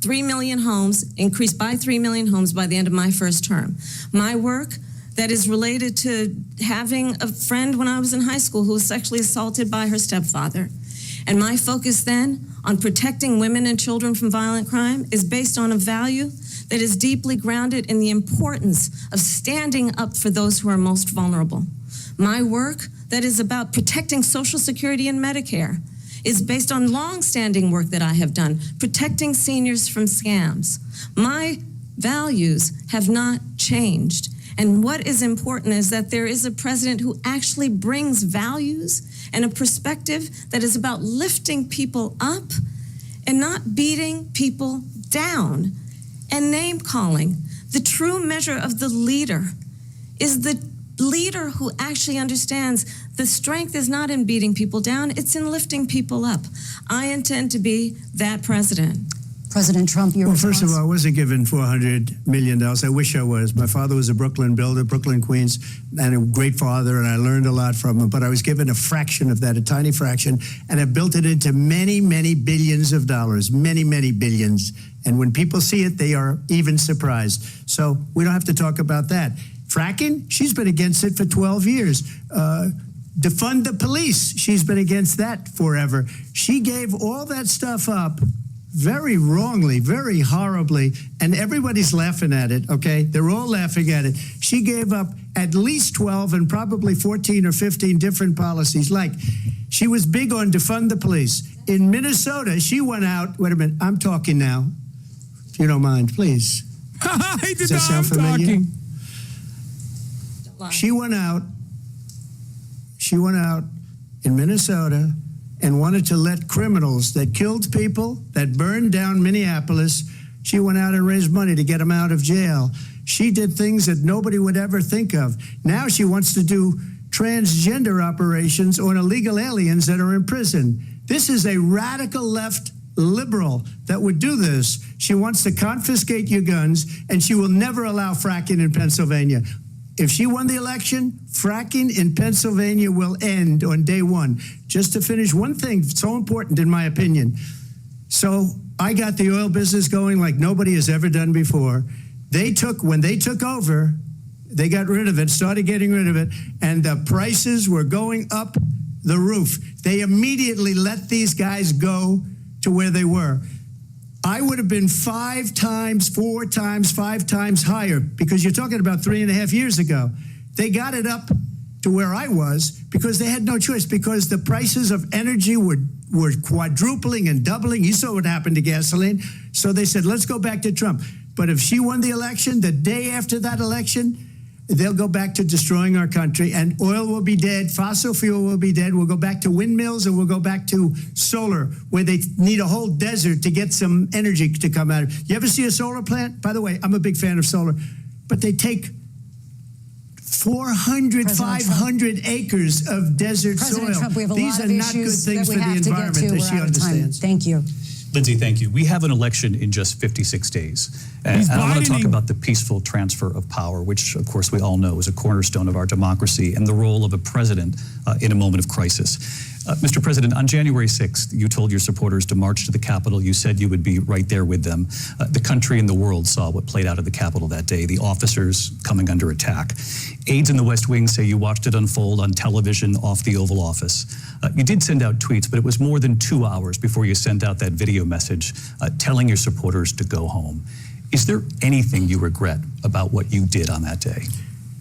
3 million homes, increase by 3 million homes by the end of my first term. My work that is related to having a friend when I was in high school who was sexually assaulted by her stepfather. And my focus then on protecting women and children from violent crime is based on a value that is deeply grounded in the importance of standing up for those who are most vulnerable. My work that is about protecting Social Security and Medicare is based on long-standing work that I have done, protecting seniors from scams. My values have not changed. And what is important is that there is a president who actually brings values and a perspective that is about lifting people up and not beating people down and name calling. The true measure of the leader is the leader who actually understands the strength is not in beating people down, it's in lifting people up. I intend to be that president. President Trump, your Well, first of response? all, I wasn't given $400 million. I wish I was. My father was a Brooklyn builder, Brooklyn, Queens, and a great father, and I learned a lot from him. But I was given a fraction of that, a tiny fraction, and I built it into many, many billions of dollars, many, many billions. And when people see it, they are even surprised. So we don't have to talk about that. Fracking, she's been against it for 12 years. Defund the police, she's been against that forever. She gave all that stuff up very wrongly, very horribly, and everybody's laughing at it, okay? They're all laughing at it. She gave up at least 12 and probably 14 or 15 different policies. Like, she was big on defund the police. In Minnesota, she went out, wait a minute, I'm talking now, if you don't mind, please. Does that sound familiar? She went out in Minnesota and wanted to let criminals that killed people, that burned down Minneapolis, she went out and raised money to get them out of jail. She did things that nobody would ever think of. Now she wants to do transgender operations on illegal aliens that are in prison. This is a radical left liberal that would do this. She wants to confiscate your guns, and she will never allow fracking in Pennsylvania. If she won the election, fracking in Pennsylvania will end on day one. Just to finish, one thing so important in my opinion. So I got the oil business going like nobody has ever done before. When they took over, they got rid of it, started getting rid of it, and the prices were going up the roof. They immediately let these guys go to where they were. I would have been 5 times, 4 times, 5 times higher, because you're talking about 3.5 years ago. They got it up to where I was because they had no choice, because the prices of energy were quadrupling and doubling. You saw what happened to gasoline. So they said, let's go back to Trump. But if she won the election, the day after that election, they'll go back to destroying our country, and oil will be dead, fossil fuel will be dead, we'll go back to windmills, and we'll go back to solar, where they need a whole desert to get some energy to come out of it. You ever see a solar plant? By the way, I'm a big fan of solar, but they take 400, 500 acres of desert President soil. Trump, we have a These lot are of not good issues things that for we the have to get environment to. that We're she out of time. understands. Thank you. Lindsay, thank you. We have an election in just 56 days. And I want to talk about the peaceful transfer of power, which, of course, we all know is a cornerstone of our democracy, and the role of a president in a moment of crisis. Mr. President, on January 6th, you told your supporters to march to the Capitol. You said you would be right there with them. The country and the world saw what played out at the Capitol that day, the officers coming under attack. Aides in the West Wing say you watched it unfold on television off the Oval Office. You did send out tweets, but it was more than 2 hours before you sent out that video message telling your supporters to go home. Is there anything you regret about what you did on that day?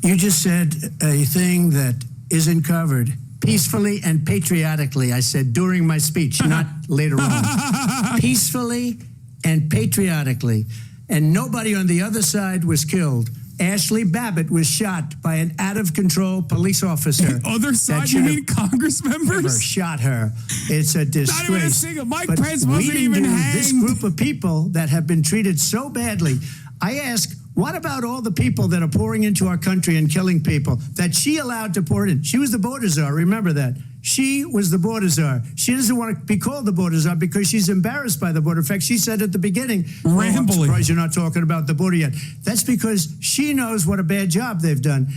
You just said a thing that isn't covered. Peacefully and patriotically, I said during my speech, not later on. Peacefully and patriotically. And nobody on the other side was killed. Ashley Babbitt was shot by an out-of-control police officer. The other side, you mean Congress members? Shot her. It's a disgrace. Not even a single. Mike But Pence we wasn't didn't even do hanged. this group of people that have been treated so badly. I ask, what about all the people that are pouring into our country and killing people that she allowed to pour in? She was the border czar. Remember that. She was the border czar. She doesn't want to be called the border czar because she's embarrassed by the border. In fact, she said at the beginning, "Oh, I'm surprised you're not talking about the border yet." That's because she knows what a bad job they've done.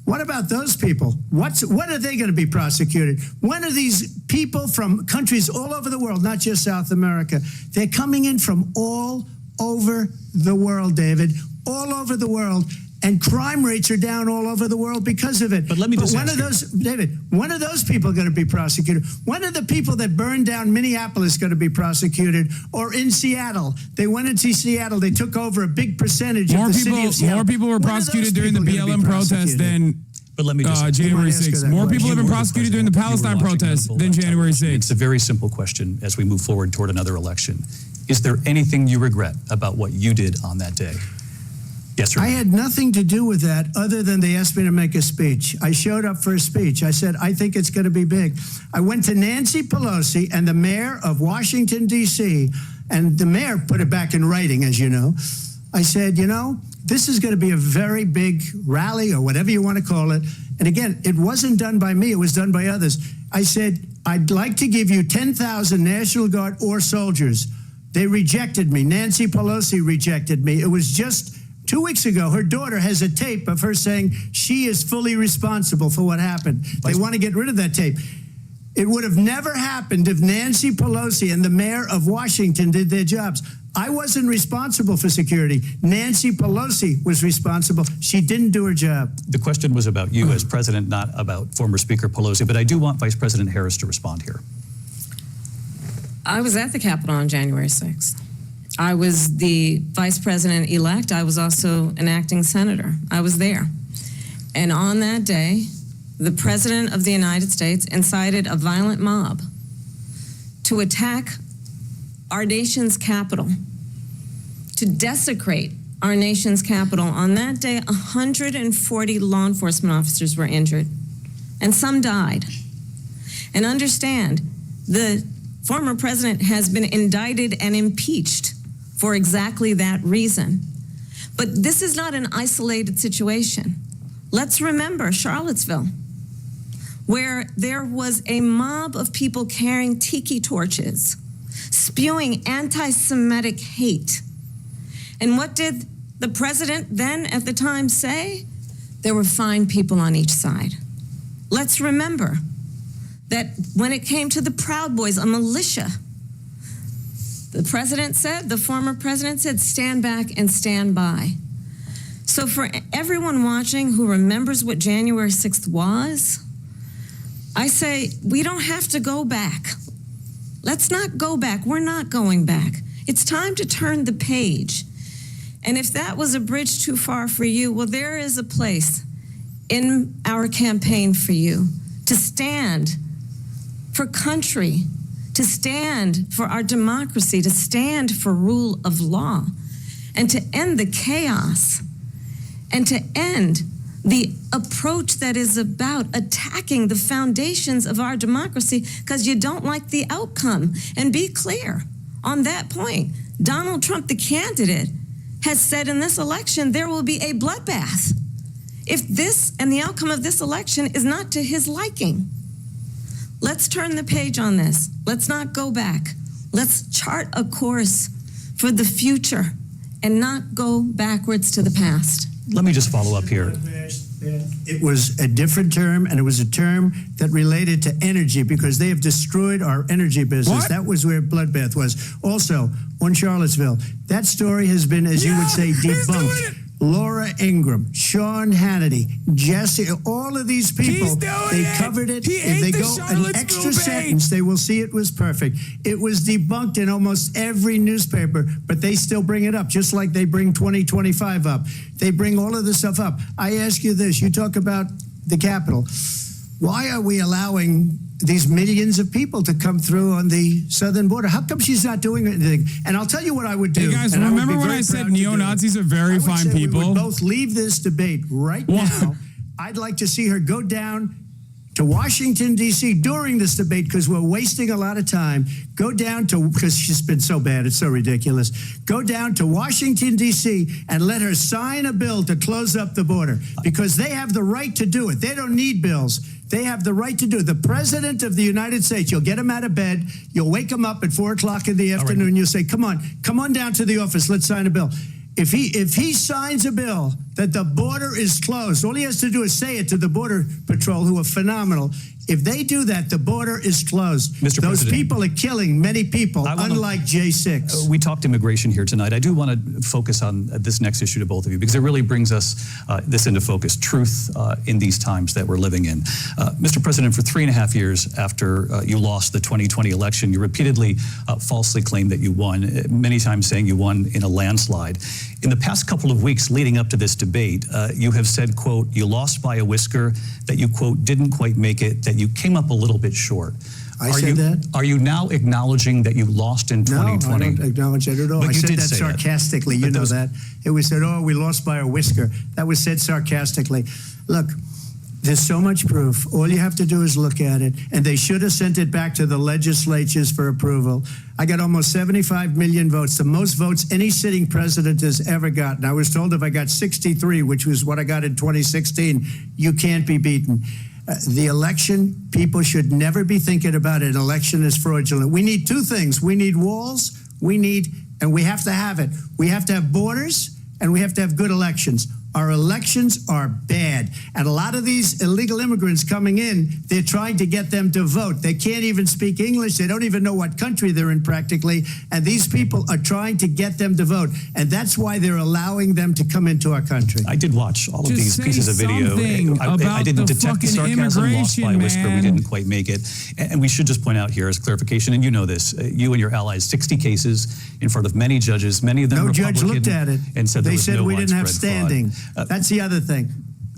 What about those people? When are they going to be prosecuted? When are these people from countries all over the world, not just South America? They're coming in from all over the world, David, all over the world, and crime rates are down all over the world because of it. But let me just when ask are those, David, when are those people going to be prosecuted? When are the people that burned down Minneapolis going to be prosecuted? Or in Seattle? They went into Seattle. They took over a big percentage of the city of Seattle. More people were prosecuted during the BLM protest than But let me just January 6th. More people have been prosecuted during the Palestine protest than January 6th. It's a very simple question as we move forward toward another election. Is there anything you regret about what you did on that day? Yes or no? I had nothing to do with that other than they asked me to make a speech. I showed up for a speech. I said, I think it's going to be big. I went to Nancy Pelosi and the mayor of Washington, D.C., and the mayor put it back in writing, as you know. I said, you know, this is going to be a very big rally or whatever you want to call it, And again, it wasn't done by me. It was done by others. I said, I'd like to give you 10,000 National Guard or soldiers. They rejected me. Nancy Pelosi rejected me. It was just 2 weeks ago. Her daughter has a tape of her saying she is fully responsible for what happened. They want to get rid of that tape. It would have never happened if Nancy Pelosi and the mayor of Washington did their jobs. I wasn't responsible for security. Nancy Pelosi was responsible. She didn't do her job. The question was about you as president, not about former Speaker Pelosi, but I do want Vice President Harris to respond here. I was at the Capitol on January 6th. I was the vice president-elect. I was also an acting senator. I was there. And on that day, the President of the United States incited a violent mob to attack our nation's capital, to desecrate our nation's capital. On that day, 140 law enforcement officers were injured, and some died. And understand, the former president has been indicted and impeached for exactly that reason. But this is not an isolated situation. Let's remember Charlottesville, where there was a mob of people carrying tiki torches, spewing anti-Semitic hate. And what did the president then at the time say? There were fine people on each side. Let's remember that when it came to the Proud Boys, a militia, the president said, the former president said, stand back and stand by. So for everyone watching who remembers what January 6th was, I say, we don't have to go back. Let's not go back. We're not going back. It's time to turn the page. And if that was a bridge too far for you, well, there is a place in our campaign for you to stand for country, to stand for our democracy, to stand for rule of law, and to end the chaos, and to end the approach that is about attacking the foundations of our democracy because you don't like the outcome. And be clear on that point. Donald Trump, the candidate, has said in this election there will be a bloodbath if this and the outcome of this election is not to his liking. Let's turn the page on this. Let's not go back. Let's chart a course for the future and not go backwards to the past. Let me just follow up here. It was a different term, and it was a term that related to energy because they have destroyed our energy business. What? That was where bloodbath was. Also, on Charlottesville, that story has been, as you would say, debunked. Laura Ingraham, Sean Hannity, Jesse, all of these people, they covered it. If they go an extra sentence, they will see it was perfect. It was debunked in almost every newspaper, but they still bring it up, just like they bring 2025 up. They bring all of this stuff up. I ask you this, you talk about the Capitol. Why are we allowing these millions of people to come through on the southern border? How come she's not doing anything? And I'll tell you what I would do. Hey guys, remember when I said neo-Nazis are very fine people? We would both leave this debate right now. I'd like to see her go down to Washington, D.C. during this debate because we're wasting a lot of time. Go down to, because she's been so bad, it's so ridiculous. Go down to Washington, D.C. and let her sign a bill to close up the border because they have the right to do it. They don't need bills. They have the right to do it. The President of the United States, you'll get him out of bed, you'll wake him up at 4 o'clock in the afternoon, you'll say, come on down to the office, let's sign a bill. If he signs a bill that the border is closed, all he has to do is say it to the Border Patrol, who are phenomenal. If they do that, the border is closed. Mr. Those President, people are killing many people, unlike J6. We talked immigration here tonight. I do want to focus on this next issue to both of you because it really brings us this into focus, truth in these times that we're living in. Mr. President, for 3.5 years after you lost the 2020 election, you repeatedly falsely claimed that you won, many times saying you won in a landslide. In the past couple of weeks leading up to this debate, you have said, quote, you lost by a whisker, that you, quote, didn't quite make it, that you came up a little bit short. I said that? Are you now acknowledging that you lost in 2020? No, I don't acknowledge that at all. But I you said did that say sarcastically. That. You know that. It was said, oh, we lost by a whisker. That was said sarcastically. Look, There's so much proof. All you have to do is look at it. And they should have sent it back to the legislatures for approval. I got almost 75 million votes, the most votes any sitting president has ever gotten. I was told if I got 63, which was what I got in 2016, you can't be beaten. The election, people should never be thinking about it. An election is fraudulent. We need two things. We need walls. And we have to have it. We have to have borders, and we have to have good elections. Our elections are bad. And a lot of these illegal immigrants coming in, they're trying to get them to vote. They can't even speak English. They don't even know what country they're in practically. And these people are trying to get them to vote. And that's why they're allowing them to come into our country. I did watch all of Just these pieces of video. I didn't detect the sarcasm lost by a whisper. We didn't quite make it. And we should just point out here as clarification, and you know this, you and your allies, 60 cases in front of many judges, many of them Republican. No judge looked at it. And said there was no we didn't have widespread standing. fraud. That's the other thing.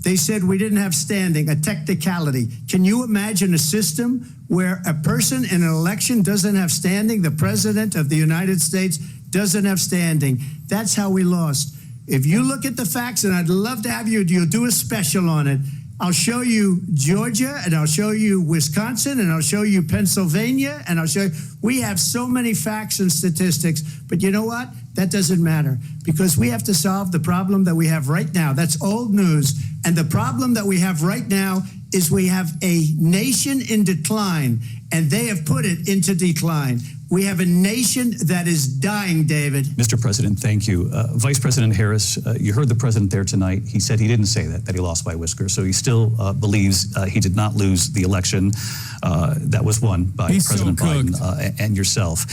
They said we didn't have standing, a technicality. Can you imagine a system where a person in an election doesn't have standing? The president of the United States doesn't have standing. That's how we lost. If you look at the facts, and I'd love to have you'll do a special on it. I'll show you Georgia, and I'll show you Wisconsin, and I'll show you Pennsylvania, and I'll show you. We have so many facts and statistics, but you know what? That doesn't matter, because we have to solve the problem that we have right now. That's old news. And the problem that we have right now is we have a nation in decline, and they have put it into decline. We have a nation that is dying, David. Mr. President, thank you. Vice President Harris, you heard the president there tonight. He said he didn't say that he lost by a whisker. So he still believes he did not lose the election that was won by President Biden and yourself.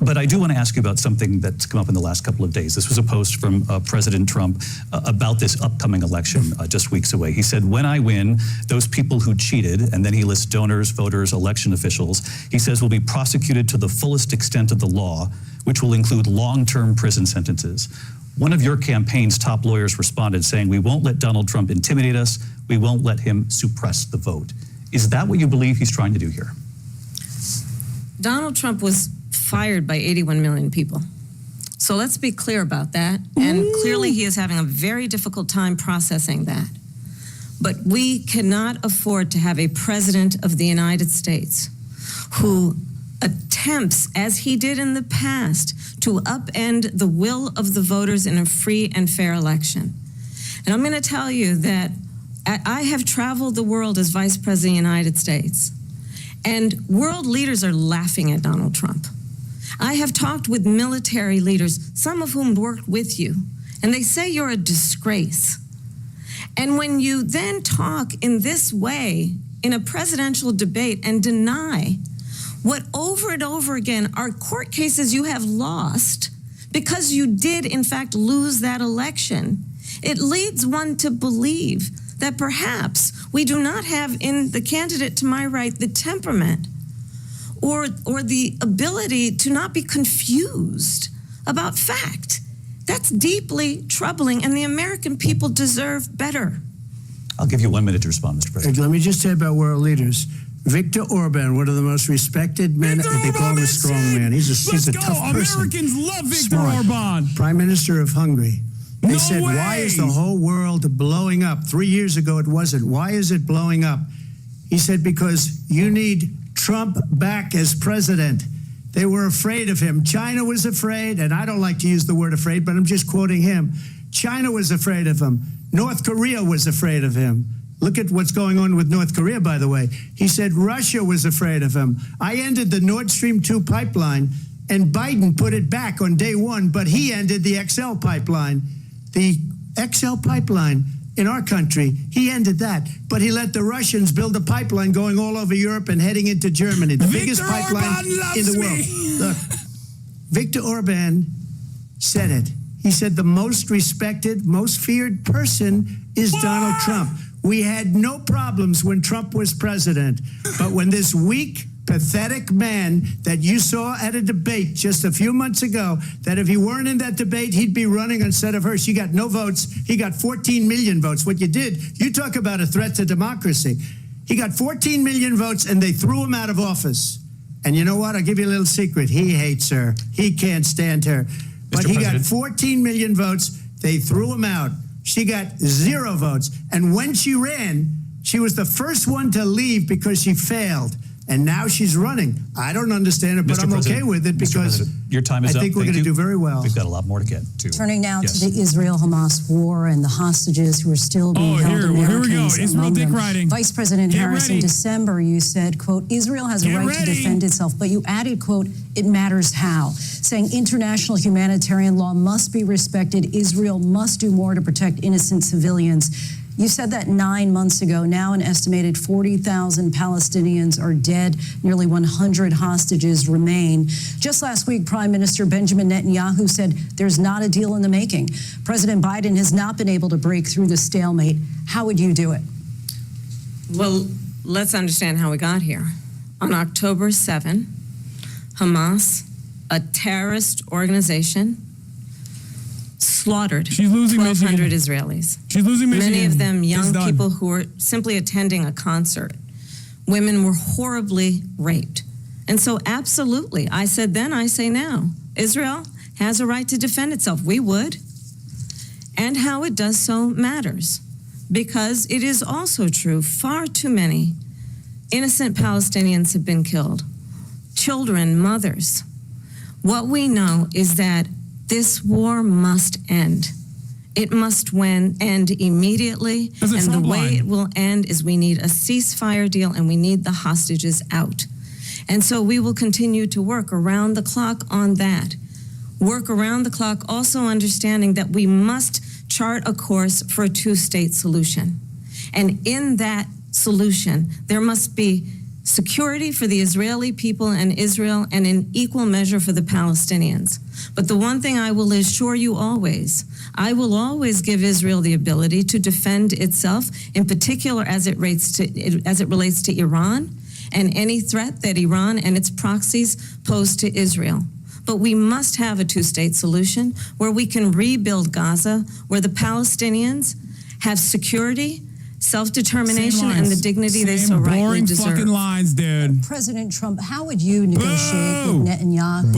But I do want to ask you about something that's come up in the last couple of days. This was a post from President Trump about this upcoming election just weeks away. He said, when I win, those people who cheated, and then he lists donors, voters, election officials, he says will be prosecuted to the fullest extent of the law, which will include long-term prison sentences. One of your campaign's top lawyers responded saying, we won't let Donald Trump intimidate us. We won't let him suppress the vote. Is that what you believe he's trying to do here? Donald Trump was fired by 81 million people. So let's be clear about that. And clearly he is having a very difficult time processing that. But we cannot afford to have a president of the United States who attempts, as he did in the past, to upend the will of the voters in a free and fair election. And I'm going to tell you that I have traveled the world as Vice President of the United States, and world leaders are laughing at Donald Trump. I have talked with military leaders, some of whom worked with you, and they say you're a disgrace. And when you then talk in this way in a presidential debate and deny what over and over again are court cases you have lost because you did in fact lose that election, it leads one to believe that perhaps we do not have in the candidate to my right the temperament or the ability to not be confused about fact. That's deeply troubling, and the American people deserve better. I'll give you 1 minute to respond, Mr. President. Let me just say about world leaders. Viktor Orban, one of the most respected men, they call him a strong man. He's a tough person. Americans love Viktor Orban. Prime Minister of Hungary. They said, way. why is the whole world blowing up? 3 years ago it wasn't. Why is it blowing up? He said, because you need Trump back as president. They were afraid of him. China was afraid, and I don't like to use the word afraid, but I'm just quoting him. China was afraid of him. North Korea was afraid of him. Look at what's going on with North Korea, by the way. He said Russia was afraid of him. I ended the Nord Stream 2 pipeline, and Biden put it back on day one, but he ended the XL pipeline. The XL pipeline in our country, he ended that. But he let the Russians build a pipeline going all over Europe and heading into Germany, the biggest pipeline in the world. Look, Viktor Orban said it. He said the most respected, most feared person is Donald Trump. We had no problems when Trump was president. But when this weak, pathetic man that you saw at a debate just a few months ago, that if he weren't in that debate, he'd be running instead of her. She got no votes. He got 14 million votes. What you did, you talk about a threat to democracy. He got 14 million votes, and they threw him out of office. And you know what? I'll give you a little secret. He hates her. He can't stand her. But he got 14 million votes. They threw him out. She got 0 votes. And when she ran, She was the first one to leave because she failed. And now she's running. I don't understand it, but I'm okay with it because your time is I think up. we're going to do very well. We've got a lot more to get to. Turning now to the Israel-Hamas war and the hostages who are still being held. Here we go. Israel among dick them. riding. Vice President Harris, in December, you said, quote, Israel has a right to defend itself, but you added, quote, it matters how, saying international humanitarian law must be respected. Israel must do more to protect innocent civilians. You said that 9 months ago. Now an estimated 40,000 Palestinians are dead. Nearly 100 hostages remain. Just last week, Prime Minister Benjamin Netanyahu said there's not a deal in the making. President Biden has not been able to break through the stalemate. How would you do it? Well, let's understand how we got here. On October 7, Hamas, a terrorist organization, slaughtered 1,200 Israelis. She's losing Michigan. Many of them young people who were simply attending a concert. Women were horribly raped. And so absolutely, I said then, I say now, Israel has a right to defend itself. We would. And how it does so matters. Because it is also true, far too many innocent Palestinians have been killed. Children, mothers. What we know is that this war must end. It must end immediately. And the way it will end is we need a ceasefire deal and we need the hostages out. And so we will continue to work around the clock on that. Work around the clock, also understanding that we must chart a course for a two-state solution. And in that solution, there must be security for the Israeli people and Israel, and in equal measure for the Palestinians. But the one thing I will assure you always, I will always give Israel the ability to defend itself, in particular as it relates to Iran and any threat that Iran and its proxies pose to Israel. But we must have a two-state solution where we can rebuild Gaza, where the Palestinians have security, self-determination, and the dignity they so rightly deserve. Fucking lines, dude. President Trump, how would you negotiate with Netanyahu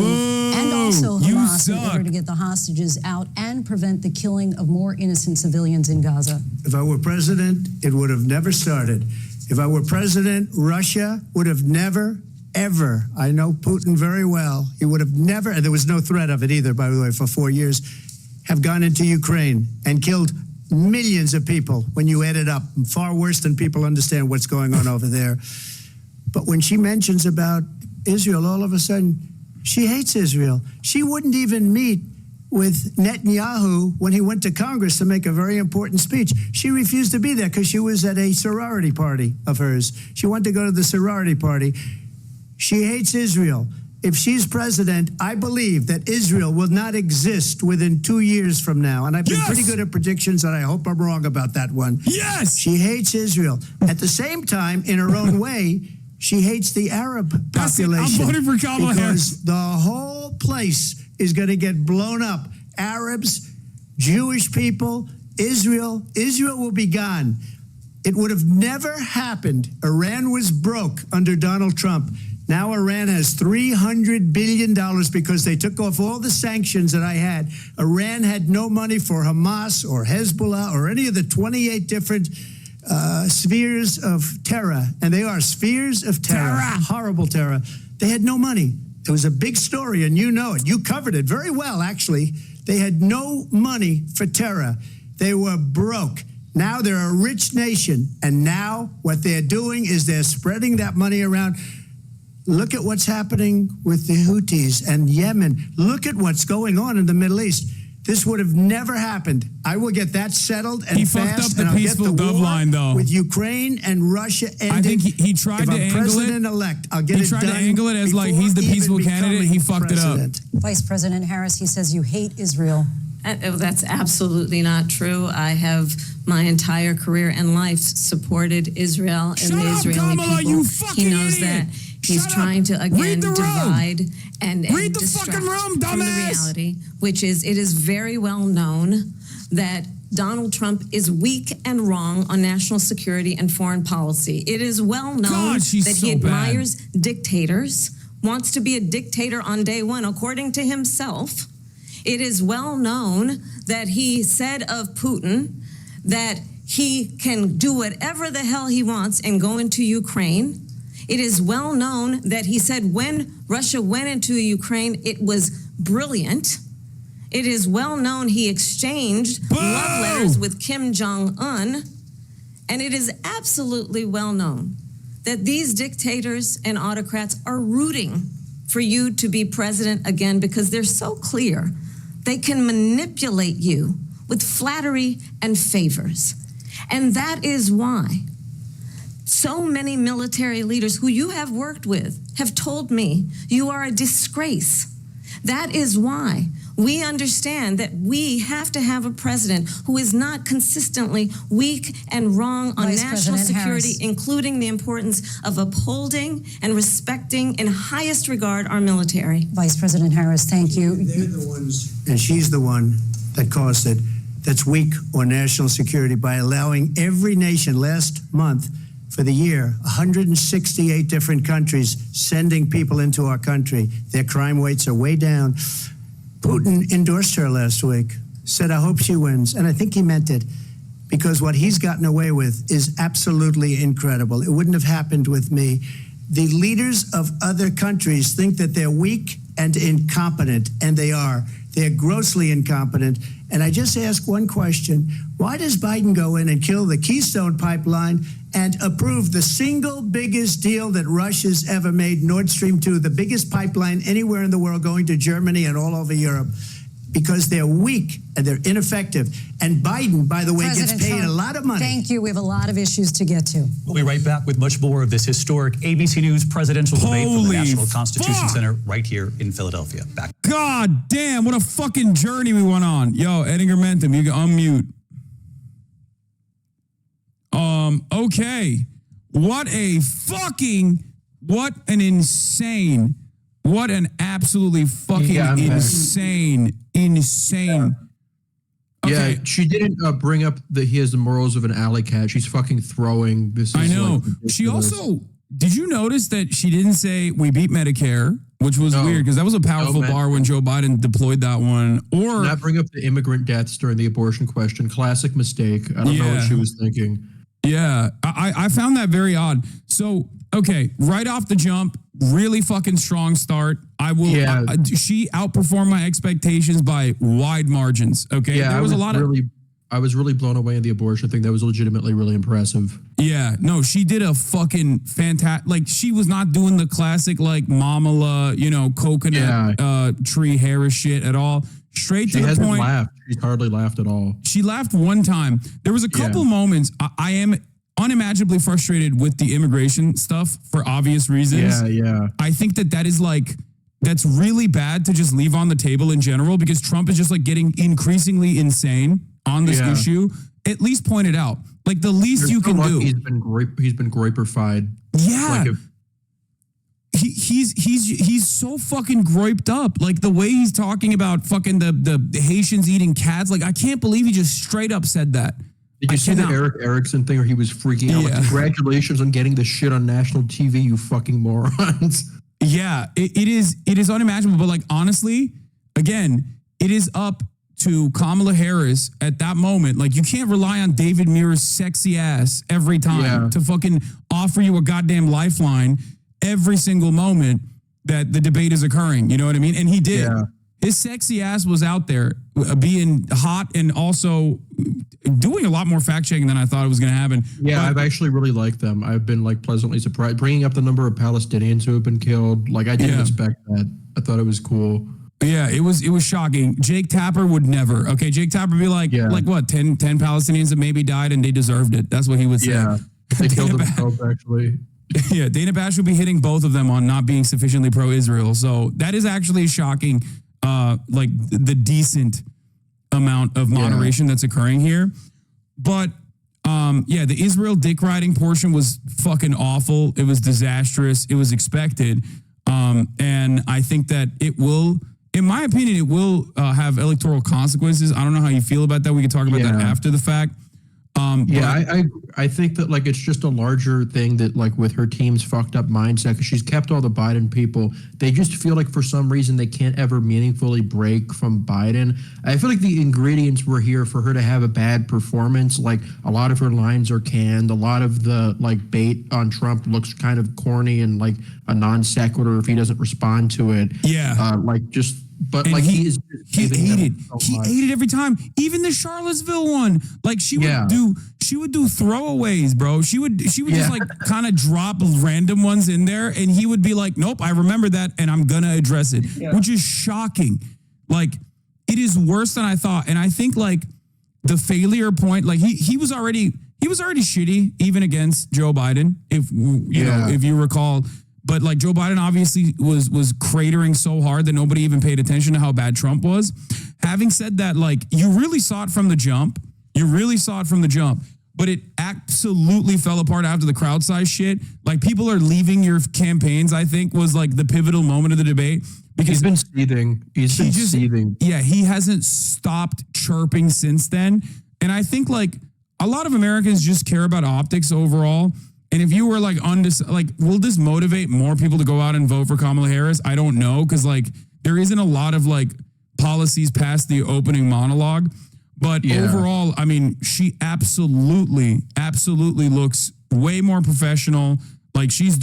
and also Hamas in order to get the hostages out and prevent the killing of more innocent civilians in Gaza? If I were president, it would have never started. If I were president, Russia would have never, ever, I know Putin very well, he would have never, and there was no threat of it either, by the way, for 4 years, have gone into Ukraine and killed millions of people when you add it up, far worse than people understand what's going on over there. But when she mentions about Israel, all of a sudden, she hates Israel. She wouldn't even meet with Netanyahu when he went to Congress to make a very important speech. She refused to be there because she was at a sorority party of hers. She wanted to go to the sorority party. She hates Israel. If she's president, I believe that Israel will not exist within 2 years from now. And I've been pretty good at predictions, and I hope I'm wrong about that one. Yes! She hates Israel. At the same time, in her own way, she hates the Arab population. I'm voting for Kamala Harris. Because the whole place is going to get blown up. Arabs, Jewish people, Israel will be gone. It would have never happened. Iran was broke under Donald Trump. Now Iran has $300 billion because they took off all the sanctions that I had. Iran had no money for Hamas or Hezbollah or any of the 28 different spheres of terror. And they are spheres of terror. Horrible terror. They had no money. It was a big story, and you know it. You covered it very well, actually. They had no money for terror. They were broke. Now they're a rich nation. And now what they're doing is they're spreading that money around. Look at what's happening with the Houthis and Yemen. Look at what's going on in the Middle East. This would have never happened. I will get that settled and he fast. Fucked up the and I'll peaceful get the war line, though. with Ukraine and Russia ending. I think he tried if to I'm angle president-elect, I'll get it. it done. He tried to angle it as like he's the peaceful candidate. He fucked president. it up. Vice President Harris, he says you hate Israel. That's absolutely not true. I have my entire career and life supported Israel and the Israeli Kamala, people. You fucking He knows idiot. that. He's trying to, again, divide and distract fucking room, from the reality, which is, it is very well known that Donald Trump is weak and wrong on national security and foreign policy. It is well known that he admires dictators, wants to be a dictator on day one, according to himself. It is well known that he said of Putin that he can do whatever the hell he wants and go into Ukraine. It is well known that he said when Russia went into Ukraine, it was brilliant. It is well known he exchanged love letters with Kim Jong-un. And it is absolutely well known that these dictators and autocrats are rooting for you to be president again because they're so clear. They can manipulate you with flattery and favors. And that is why so many military leaders who you have worked with have told me you are a disgrace. That is why we understand that we have to have a president who is not consistently weak and wrong on Vice national President security, Harris. including the importance of upholding and respecting in highest regard our military. Vice President Harris, thank you. They're the ones, and she's the one that caused it, that's weak on national security by allowing every nation last month for the year, 168 different countries sending people into our country. Their crime rates are way down. Putin endorsed her last week, said, I hope she wins. And I think he meant it because what he's gotten away with is absolutely incredible. It wouldn't have happened with me. The leaders of other countries think that they're weak and incompetent, and they are. They're grossly incompetent. And I just ask one question. Why does Biden go in and kill the Keystone Pipeline and approve the single biggest deal that Russia's ever made, Nord Stream 2, the biggest pipeline anywhere in the world going to Germany and all over Europe? Because they're weak and they're ineffective. And Biden, by the way, President gets paid Trump, a lot of money. Thank you. We have a lot of issues to get to. We'll be right back with much more of this historic ABC News presidential debate from the Holy National Constitution fuck. Center right here in Philadelphia. Back. God damn, what a fucking journey we went on. Yo, Eddinger Mentham, you can unmute. Okay. What an absolutely fucking insane. Okay. Yeah, she didn't bring up that he has the morals of an alley cat. She's fucking throwing. This is I know. like She ridiculous. also, did you notice that she didn't say we beat Medicare, which was weird because that was a powerful man. bar when Joe Biden deployed that one. Or not bring up the immigrant deaths during the abortion question. Classic mistake. I don't know what she was thinking. yeah, I found that very odd. So, okay, right off the jump, really fucking strong start. I will. Yeah. She outperformed my expectations by wide margins. Okay, Yeah, there was a lot of. I was really blown away in the abortion thing. That was legitimately really impressive. Yeah, no, she did a fucking fantastic. Like, she was not doing the classic like Mamala, coconut tree Harris shit at all. Straight to She the hasn't point. laughed. She's hardly laughed at all. She laughed one time. There was a couple moments. I am unimaginably frustrated with the immigration stuff for obvious reasons. Yeah. I think that is like, that's really bad to just leave on the table in general because Trump is just like getting increasingly insane on this issue. At least point it out. Like the least you can do. He's been groipified. Yeah. Like He's so fucking groiped up. Like the way he's talking about fucking the Haitians eating cats. Like I can't believe he just straight up said that. Did you see the Eric Erickson thing where he was freaking out? Like, congratulations on getting the shit on national TV, you fucking morons. Yeah, it is unimaginable. But like honestly, again, it is up to Kamala Harris at that moment. Like you can't rely on David Muir's sexy ass every time to fucking offer you a goddamn lifeline every single moment that the debate is occurring. You know what I mean? And he did. Yeah. His sexy ass was out there being hot and also doing a lot more fact checking than I thought it was going to happen. Yeah, I've actually really liked them. I've been like pleasantly surprised. Bringing up the number of Palestinians who have been killed. Like I didn't expect that. I thought it was cool. Yeah, it was shocking. Jake Tapper would never. Okay, Jake Tapper would be like what, 10 Palestinians that maybe died and they deserved it. That's what he would say. Yeah, they killed themselves actually. Yeah, Dana Bash would be hitting both of them on not being sufficiently pro-Israel. So that is actually shocking, like the decent amount of moderation that's occurring here. But the Israel dick riding portion was fucking awful. It was disastrous. It was expected. And I think that it will, in my opinion, it will have electoral consequences. I don't know how you feel about that. We can talk about that after the fact. I think that like it's just a larger thing that like with her team's fucked up mindset because she's kept all the Biden people. They just feel like for some reason they can't ever meaningfully break from Biden. I feel like the ingredients were here for her to have a bad performance. Like a lot of her lines are canned. A lot of the like bait on Trump looks kind of corny and like a non sequitur if he doesn't respond to it. Yeah. But And like he ate it every time. Even the Charlottesville one, like she would do throwaways, bro. She would just like kind of drop random ones in there, and he would be like, "Nope, I remember that, and I'm gonna address it," which is shocking. Like it is worse than I thought, and I think like the failure point, like he was already shitty even against Joe Biden, if you recall. But like Joe Biden obviously was cratering so hard that nobody even paid attention to how bad Trump was. Having said that, like you really saw it from the jump. But it absolutely fell apart after the crowd size shit. Like people are leaving your campaigns, I think, was like the pivotal moment of the debate. Because he's been seething. He's been seething. Yeah, he hasn't stopped chirping since then. And I think like a lot of Americans just care about optics overall. And if you were like will this motivate more people to go out and vote for Kamala Harris? I don't know, because like there isn't a lot of like policies past the opening monologue. But overall, I mean, she absolutely looks way more professional. Like she is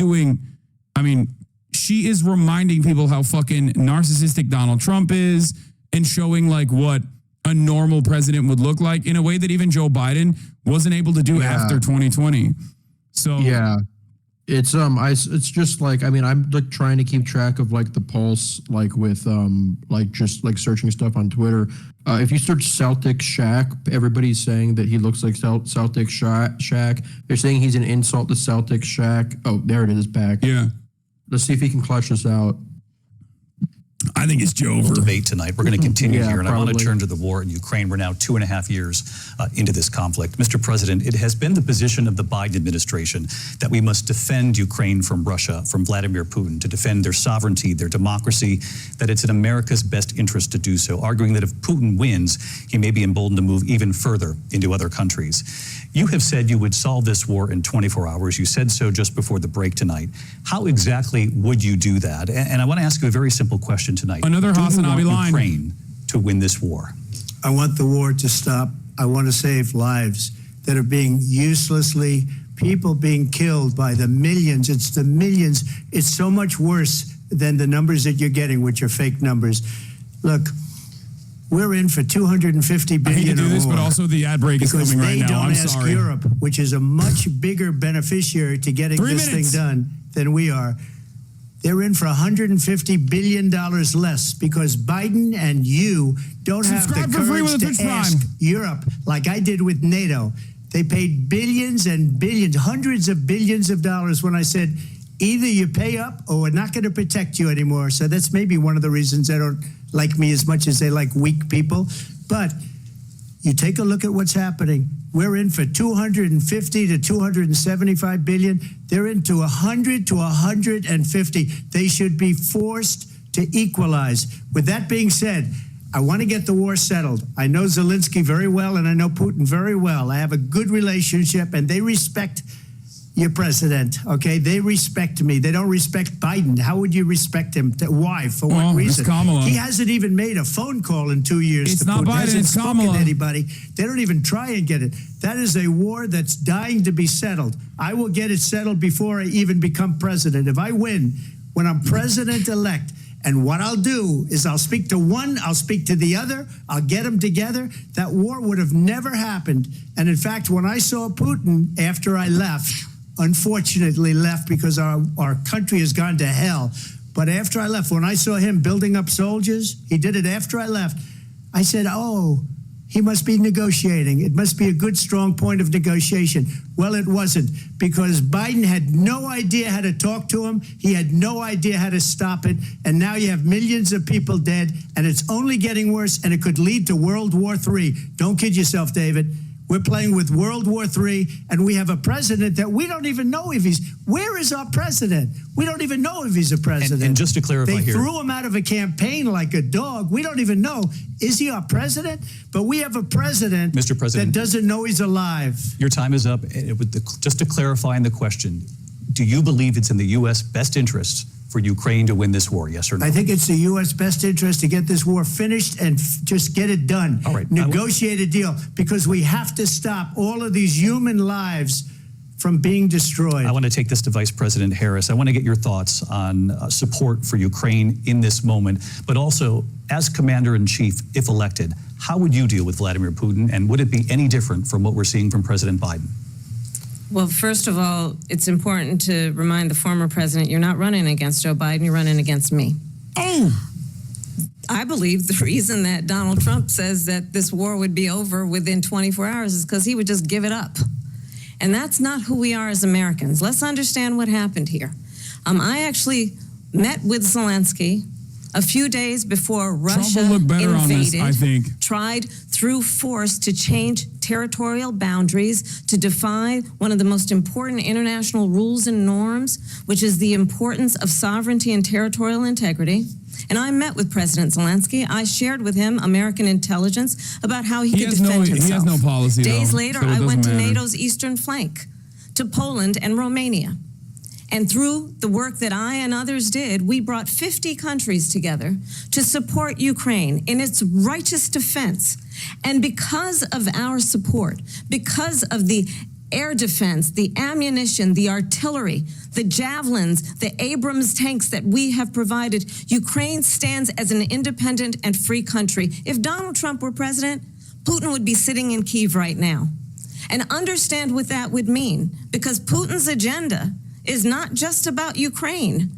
reminding people how fucking narcissistic Donald Trump is and showing like what a normal president would look like in a way that even Joe Biden wasn't able to do after 2020. So it's just like, I mean, I'm like trying to keep track of like the pulse, like with like just like searching stuff on Twitter. If you search Celtic Shaq, everybody's saying that he looks like Celtic Shaq. They're saying he's an insult to Celtic Shaq. Oh, there it is, back. Yeah. Let's see if he can clutch us out. I think it's over. Debate tonight. We're going to continue here, and probably. I want to turn to the war in Ukraine. We're now 2.5 years into this conflict. Mr. President, it has been the position of the Biden administration that we must defend Ukraine from Russia, from Vladimir Putin, to defend their sovereignty, their democracy, that it's in America's best interest to do so, arguing that if Putin wins, he may be emboldened to move even further into other countries. You have said you would solve this war in 24 hours. You said so just before the break tonight. How exactly would you do that? And I want to ask you a very simple question tonight. Another HasanAbi line. Ukraine to win this war. I want the war to stop. I want to save lives that are being uselessly, people being killed by the millions. It's the millions. It's so much worse than the numbers that you're getting, which are fake numbers. Look, we're in for $250 billion. I hate to do this, but also the ad break is coming right now. I'm ask sorry. Europe, which is a much bigger beneficiary to getting this thing done than we are. They're in for $150 billion less because Biden and you don't have the courage to ask Europe, like I did with NATO. They paid billions and billions, hundreds of billions of dollars when I said, either you pay up or we're not going to protect you anymore. So that's maybe one of the reasons they don't like me as much as they like weak people. But you take a look at what's happening. We're in for 250 to 275 billion. They're into 100 to 150. They should be forced to equalize. With that being said, I want to get the war settled. I know Zelensky very well, and I know Putin very well. I have a good relationship, and they respect your president, okay? They respect me. They don't respect Biden. How would you respect him? Why? For what reason? He hasn't even made a phone call in 2 years. It's not Biden, it's Kamala. To anybody. They don't even try and get it. That is a war that's dying to be settled. I will get it settled before I even become president. If I win, when I'm president-elect, and what I'll do is I'll speak to one, I'll speak to the other, I'll get them together. That war would have never happened. And in fact, when I saw Putin after I left, unfortunately left because our country has gone to hell. But after I left, when I saw him building up soldiers, he did it after I left, I said, oh, he must be negotiating. It must be a good, strong point of negotiation. Well, it wasn't, because Biden had no idea how to talk to him. He had no idea how to stop it. And now you have millions of people dead, and it's only getting worse, and it could lead to World War III. Don't kid yourself, David. We're playing with World War III, and we have a president that we don't even know if where is our president? We don't even know if he's a president. And just to clarify they here. threw him out of a campaign like a dog. We don't even know. Is he our president? But we have a president, Mr. President, that doesn't know he's alive. Your time is up. Just to clarify in the question, do you believe it's in the U.S. best interest for Ukraine to win this war, yes or no? I think it's the U.S. best interest to get this war finished and just get it done. All right. Negotiate a deal, because we have to stop all of these human lives from being destroyed. I want to take this to Vice President Harris. I want to get your thoughts on support for Ukraine in this moment, but also as Commander-in-Chief, if elected, how would you deal with Vladimir Putin, and would it be any different from what we're seeing from President Biden? Well, first of all, it's important to remind the former president, you're not running against Joe Biden, you're running against me. Oh, I believe the reason that Donald Trump says that this war would be over within 24 hours is because he would just give it up. And that's not who we are as Americans. Let's understand what happened here. I actually met with Zelensky a few days before Russia Trump will look better invaded, on this, I think. tried through force to change territorial boundaries, to defy one of the most important international rules and norms, which is the importance of sovereignty and territorial integrity. And I met with President Zelensky. I shared with him American intelligence about how he could defend himself. He has no policy, Days though, later, so it I went to doesn't matter. NATO's eastern flank, to Poland and Romania. And through the work that I and others did, we brought 50 countries together to support Ukraine in its righteous defense. And because of our support, because of the air defense, the ammunition, the artillery, the javelins, the Abrams tanks that we have provided, Ukraine stands as an independent and free country. If Donald Trump were president, Putin would be sitting in Kyiv right now. And understand what that would mean, because Putin's agenda is not just about Ukraine.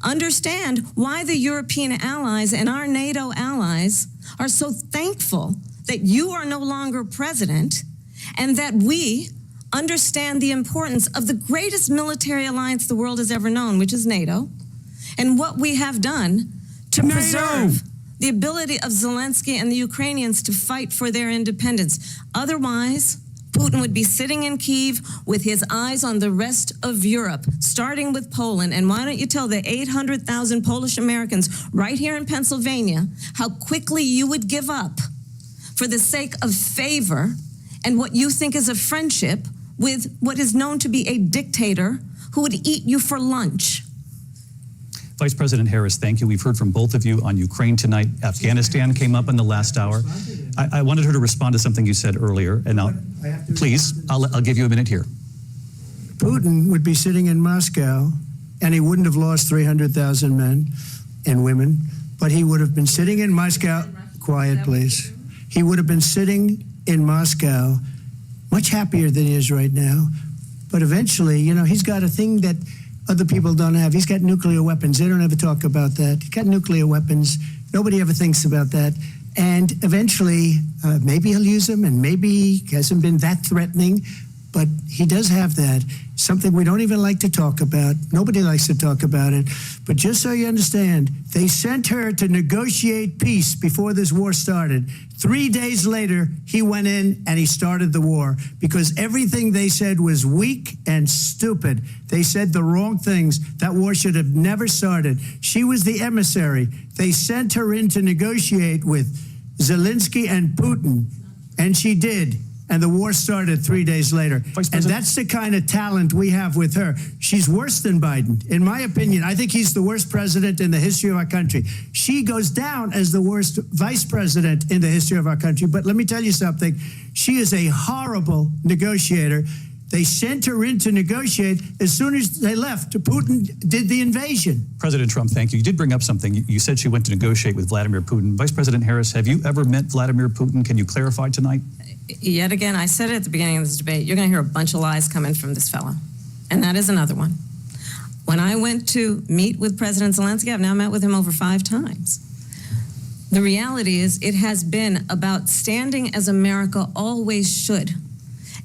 Understand why the European allies and our NATO allies are so thankful that you are no longer president, and that we understand the importance of the greatest military alliance the world has ever known, which is NATO, and what we have done to preserve the ability of Zelensky and the Ukrainians to fight for their independence. Otherwise, Putin would be sitting in Kyiv with his eyes on the rest of Europe, starting with Poland. And why don't you tell the 800,000 Polish Americans right here in Pennsylvania how quickly you would give up for the sake of favor and what you think is a friendship with what is known to be a dictator who would eat you for lunch. Vice President Harris, thank you. We've heard from both of you on Ukraine tonight. Afghanistan came up in the last hour. I wanted her to respond to something you said earlier, and I'll give you a minute here. Putin would be sitting in Moscow, and he wouldn't have lost 300,000 men and women, but he would have been sitting in Moscow. Quiet, please. He would have been sitting in Moscow much happier than he is right now. But eventually, you know, he's got a thing that other people don't have. He's got nuclear weapons. They don't ever talk about that. He's got nuclear weapons. Nobody ever thinks about that. And eventually, maybe he'll use them, and maybe he hasn't been that threatening, but he does have that. Something we don't even like to talk about. Nobody likes to talk about it. But just so you understand, they sent her to negotiate peace before this war started. 3 days later, he went in and he started the war because everything they said was weak and stupid. They said the wrong things. That war should have never started. She was the emissary. They sent her in to negotiate with Zelensky and Putin, and she did. And the war started 3 days later. And that's the kind of talent we have with her. She's worse than Biden. In my opinion, I think he's the worst president in the history of our country. She goes down as the worst vice president in the history of our country. But let me tell you something. She is a horrible negotiator. They sent her in to negotiate. As soon as they left, Putin did the invasion. President Trump, thank you. You did bring up something. You said she went to negotiate with Vladimir Putin. Vice President Harris, have you ever met Vladimir Putin? Can you clarify tonight? Yet again, I said it at the beginning of this debate, you're going to hear a bunch of lies coming from this fellow. And that is another one. When I went to meet with President Zelensky, I've now met with him over 5 times. The reality is it has been about standing as America always should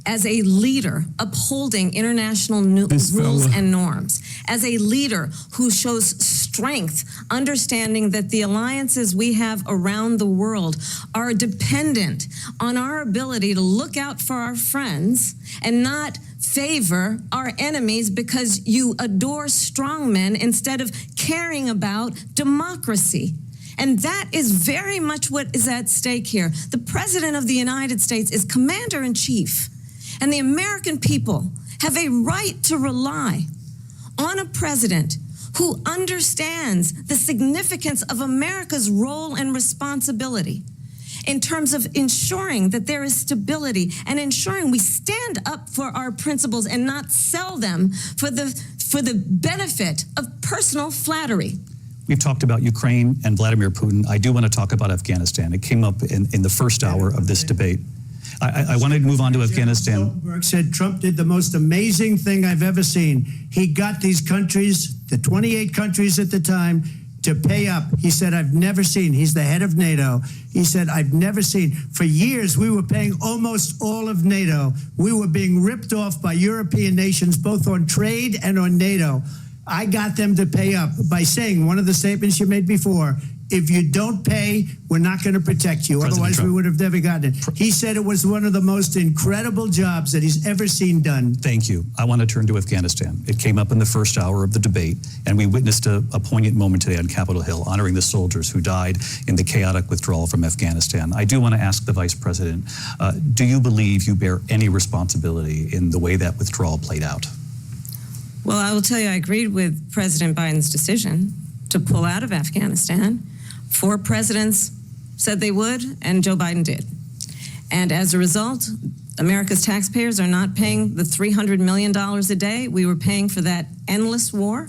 as a leader upholding international rules and norms, as a leader who shows strength, understanding that the alliances we have around the world are dependent on our ability to look out for our friends and not favor our enemies because you adore strong men instead of caring about democracy. And that is very much what is at stake here. The President of the United States is commander-in-chief, and the American people have a right to rely on a president who understands the significance of America's role and responsibility in terms of ensuring that there is stability and ensuring we stand up for our principles and not sell them for the benefit of personal flattery. We've talked about Ukraine and Vladimir Putin. I do want to talk about Afghanistan. It came up in the first hour of this debate. I want to move on to Afghanistan. Stoltenberg said Trump did the most amazing thing I've ever seen. He got these countries, the 28 countries at the time, to pay up. He said, I've never seen. He's the head of NATO. He said, I've never seen. For years, we were paying almost all of NATO. We were being ripped off by European nations, both on trade and on NATO. I got them to pay up by saying one of the statements you made before, if you don't pay, we're not going to protect you. President Otherwise, Trump. we would have never gotten it. He said it was one of the most incredible jobs that he's ever seen done. Thank you. I want to turn to Afghanistan. It came up in the first hour of the debate, and we witnessed a poignant moment today on Capitol Hill, honoring the soldiers who died in the chaotic withdrawal from Afghanistan. I do want to ask the Vice President, do you believe you bear any responsibility in the way that withdrawal played out? Well, I will tell you, I agreed with President Biden's decision to pull out of Afghanistan. 4 presidents said they would, and Joe Biden did. And as a result, America's taxpayers are not paying the $300 million a day we were paying for that endless war.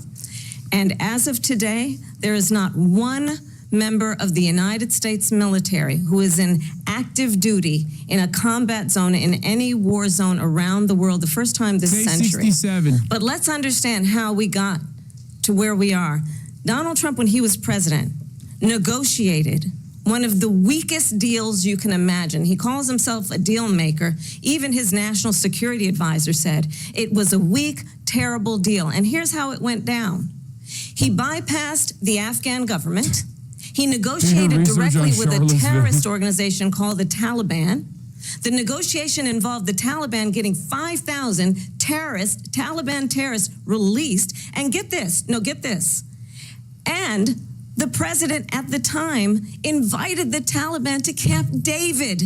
And as of today, there is not one member of the United States military who is in active duty in a combat zone in any war zone around the world, the first time this century. 67. But let's understand how we got to where we are. Donald Trump, when he was president, negotiated one of the weakest deals you can imagine. He calls himself a deal maker. Even his national security advisor said it was a weak, terrible deal. And here's how it went down. He bypassed the Afghan government. He negotiated directly with a terrorist organization called the Taliban. The negotiation involved the Taliban getting 5,000 Taliban terrorists released. And get this, and the president at the time invited the Taliban to Camp David,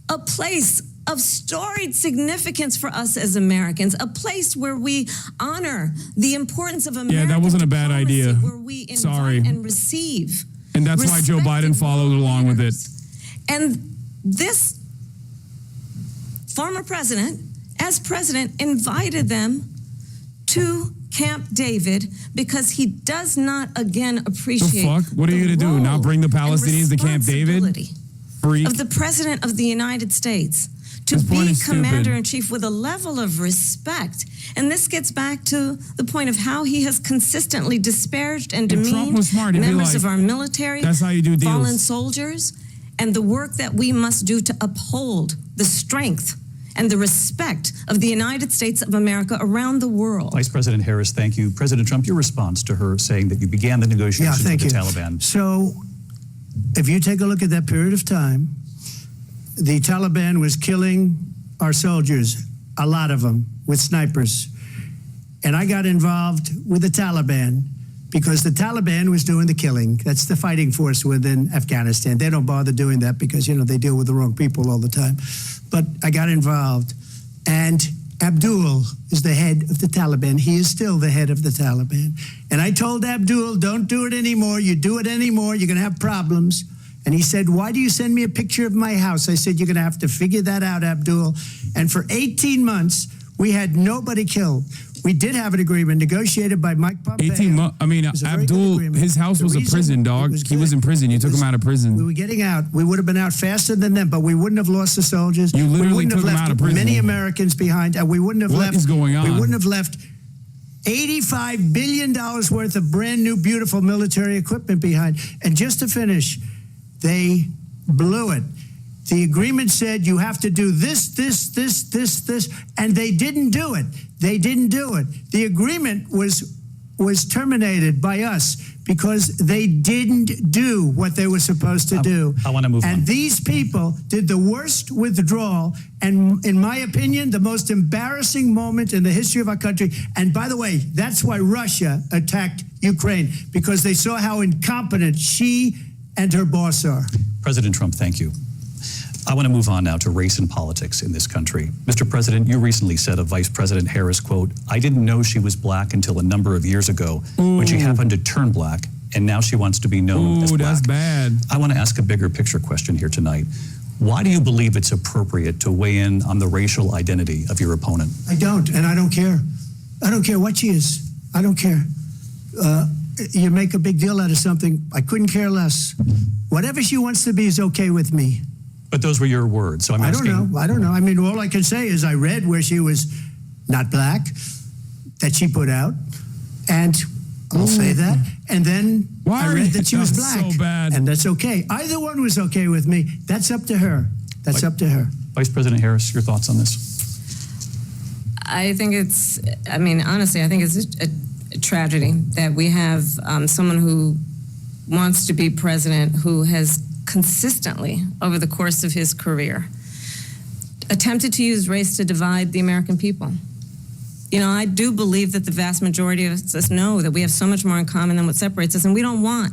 a place of storied significance for us as Americans, a place where we honor the importance of American that wasn't a bad diplomacy, idea. where we invite and receive. And that's why Joe Biden followed along with it. And this former president, as president, invited them to Camp David because he does not again appreciate the fuck? What are you going to do? Not bring the Palestinians to Camp David? Freak. Of the President of the United States to This point be is stupid. commander-in-chief with a level of respect. And this gets back to the point of how he has consistently disparaged and If Trump demeaned was smart, he'd be members like, of our military, that's how you do deals. fallen soldiers, and the work that we must do to uphold the strength and the respect of the United States of America around the world. Vice President Harris, thank you. President Trump, your response to her saying that you began the negotiations with the Taliban. So if you take a look at that period of time, the Taliban was killing our soldiers, a lot of them, with snipers. And I got involved with the Taliban because the Taliban was doing the killing. That's the fighting force within Afghanistan. They don't bother doing that because, they deal with the wrong people all the time. But I got involved. And Abdul is the head of the Taliban. He is still the head of the Taliban. And I told Abdul, don't do it anymore. You do it anymore, you're going to have problems. And he said, why do you send me a picture of my house? I said, you're going to have to figure that out, Abdul. And for 18 months, we had nobody killed. We did have an agreement negotiated by Mike Pompeo. 18 months. I mean, Abdul, his house was a prison, dog. He was in prison. You took him out of prison. We were getting out. We would have been out faster than them, but we wouldn't have lost the soldiers. You literally we wouldn't took have him left out of prison. many Americans behind, and we wouldn't have What left. is going on? We wouldn't have left $85 billion worth of brand new, beautiful military equipment behind. And just to finish, they blew it. The agreement said you have to do this, and they didn't do it. They didn't do it. The agreement was terminated by us because they didn't do what they were supposed to do. I want to move on. And these people did the worst withdrawal, and in my opinion, the most embarrassing moment in the history of our country. And by the way, that's why Russia attacked Ukraine, because they saw how incompetent she and her boss are. President Trump, thank you. I want to move on now to race and politics in this country. Mr. President, you recently said of Vice President Harris, quote, "I didn't know she was black until a number of years ago when she happened to turn black, and now she wants to be known as black." That's bad. I want to ask a bigger picture question here tonight. Why do you believe it's appropriate to weigh in on the racial identity of your opponent? I don't, and I don't care. I don't care what she is. I don't care. You make a big deal out of something. I couldn't care less. Whatever she wants to be is okay with me. But those were your words, so I'm asking. I don't know. I mean, all I can say is I read where she was not black, that she put out, and I'll say that. And then I read that she was black, so bad. and that's okay. Either one was okay with me. That's up to her. That's up to her. Vice President Harris, your thoughts on this? I think it's, I mean, honestly, I think it's a tragedy that we have someone who wants to be president who has consistently, over the course of his career, attempted to use race to divide the American people. You know, I do believe that the vast majority of us know that we have so much more in common than what separates us, and we don't want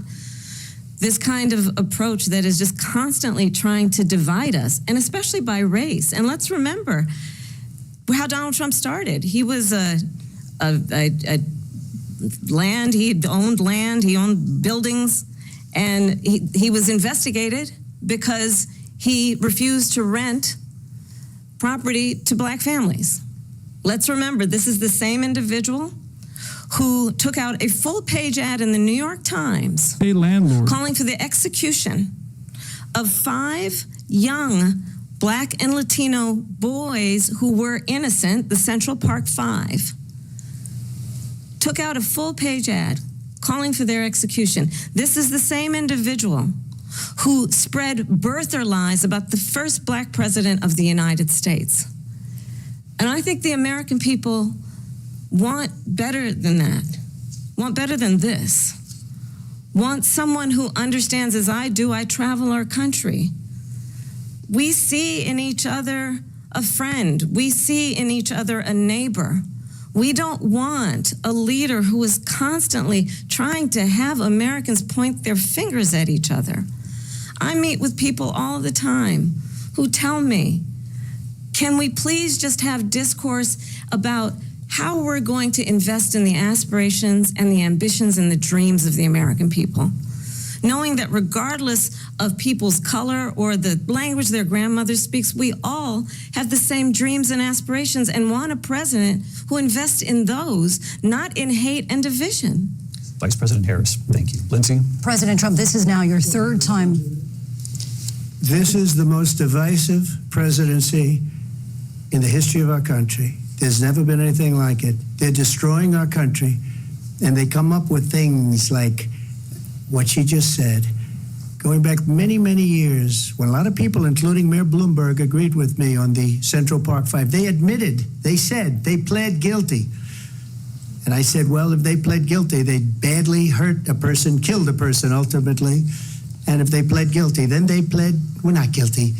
this kind of approach that is just constantly trying to divide us, and especially by race. And let's remember how Donald Trump started. He was land, he owned buildings, and he was investigated because he refused to rent property to black families. Let's remember, this is the same individual who took out a full-page ad in the New York Times Hey, landlord. calling for the execution of 5 young black and Latino boys who were innocent, the Central Park 5. Took out a full-page ad calling for their execution. This is the same individual who spread birther lies about the first black president of the United States. And I think the American people want better than that, want better than this, want someone who understands, as I do, I travel our country. We see in each other a friend. We see in each other a neighbor. We don't want a leader who is constantly trying to have Americans point their fingers at each other. I meet with people all the time who tell me, can we please just have discourse about how we're going to invest in the aspirations and the ambitions and the dreams of the American people? Knowing that regardless of people's color or the language their grandmother speaks, we all have the same dreams and aspirations and want a president who invests in those, not in hate and division. Vice President Harris, thank you. Lindsay? President Trump, this is now your 3rd time. This is the most divisive presidency in the history of our country. There's never been anything like it. They're destroying our country, and they come up with things like what she just said. Going back many, many years, when a lot of people, including Mayor Bloomberg, agreed with me on the Central Park 5, they admitted, they said, they pled guilty. And I said, well, if they pled guilty, they badly hurt a person, killed a person ultimately. And if they pled guilty, then they pled, we're not guilty.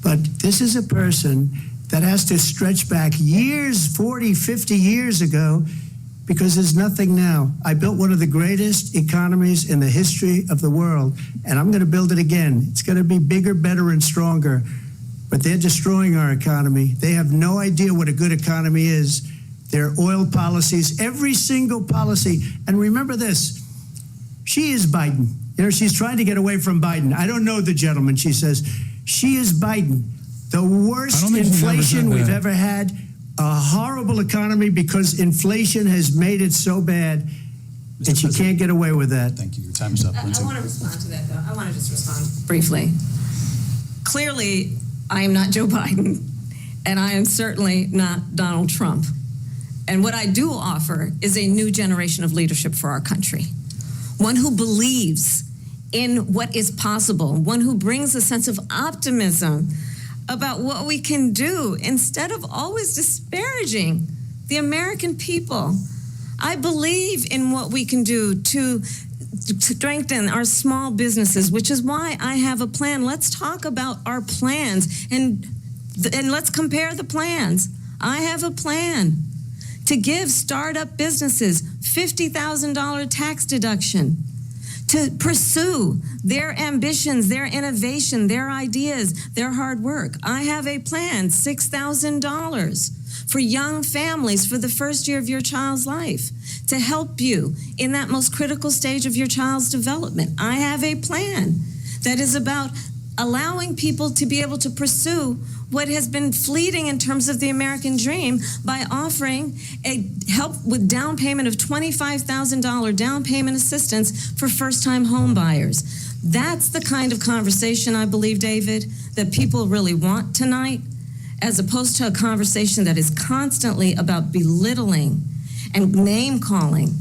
But this is a person that has to stretch back years, 40, 50 years ago, because there's nothing now. I built one of the greatest economies in the history of the world, and I'm going to build it again. It's going to be bigger, better, and stronger. But they're destroying our economy. They have no idea what a good economy is. Their oil policies, every single policy. And remember this, she is Biden. You know, she's trying to get away from Biden. I don't know the gentleman, she says. She is Biden. The worst inflation we've ever had. A horrible economy because inflation has made it so bad that she can't get away with that. Thank you. Your time is up, Lindsay. I want to respond to that, though. I want to just respond briefly. Clearly, I am not Joe Biden, and I am certainly not Donald Trump. And what I do offer is a new generation of leadership for our country, one who believes in what is possible, one who brings a sense of optimism about what we can do instead of always disparaging the American people. I believe in what we can do to strengthen our small businesses, which is why I have a plan. Let's talk about our plans and let's compare the plans. I have a plan to give startup businesses $50,000 tax deduction to pursue their ambitions, their innovation, their ideas, their hard work. I have a plan, $6,000 for young families for the first year of your child's life to help you in that most critical stage of your child's development. I have a plan that is about allowing people to be able to pursue what has been fleeting in terms of the American dream by offering a help with down payment of $25,000 down payment assistance for first-time home buyers. That's the kind of conversation, I believe, David, that people really want tonight, as opposed to a conversation that is constantly about belittling and name-calling.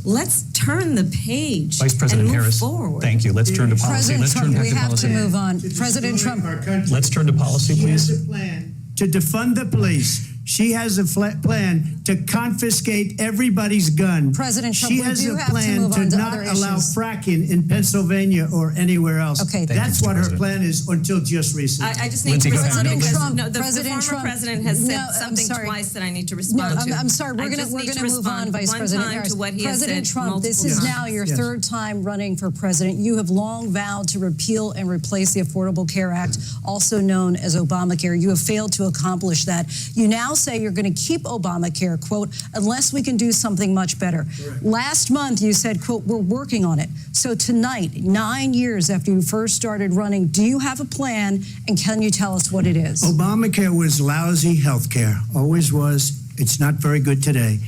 Let's turn the page Vice President and move Harris, forward. thank you. Let's turn to policy. President Let's turn Trump, back we to have to policy. move on. President Trump. Let's turn to policy, She please. has a plan to defund the police. She has a plan to confiscate everybody's gun. President Trump, she we has do a have to plan move on to not other allow issues. fracking in Pennsylvania or anywhere else. Okay. That's you, what her President. plan is until just recently. I just need Lindsay, to go ahead. respond President because Trump- the President former Trump- president has No, said I'm something sorry. twice that I need to No, respond to. I'm sorry. We're I going just need to to move on, respond Vice one President time Harris. to what he has President said Trump, this multiple is times. now your Yes. third time running for president. You have long vowed to repeal and replace the Affordable Care Act, also known as Obamacare. You have failed to accomplish that. You now say you're going to keep Obamacare, quote, unless we can do something much better. Last month, you said, quote, we're working on it. So tonight, 9 years after you first started running, do you have a plan, and can you tell us what it is? Obamacare was lousy health care, always was. It's not very good today.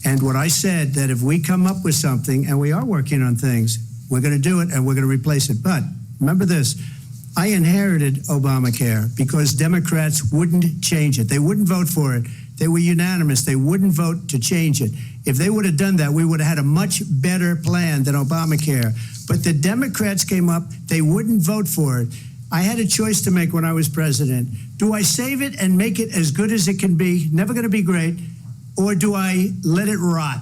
And what I said, that if we come up with something, and we are working on things, we're going to do it and we're going to replace it. But remember this, I inherited Obamacare because Democrats wouldn't change it. They wouldn't vote for it. They were unanimous. They wouldn't vote to change it. If they would have done that, we would have had a much better plan than Obamacare. But the Democrats came up. They wouldn't vote for it. I had a choice to make when I was president. Do I save it and make it as good as it can be, never going to be great, or do I let it rot?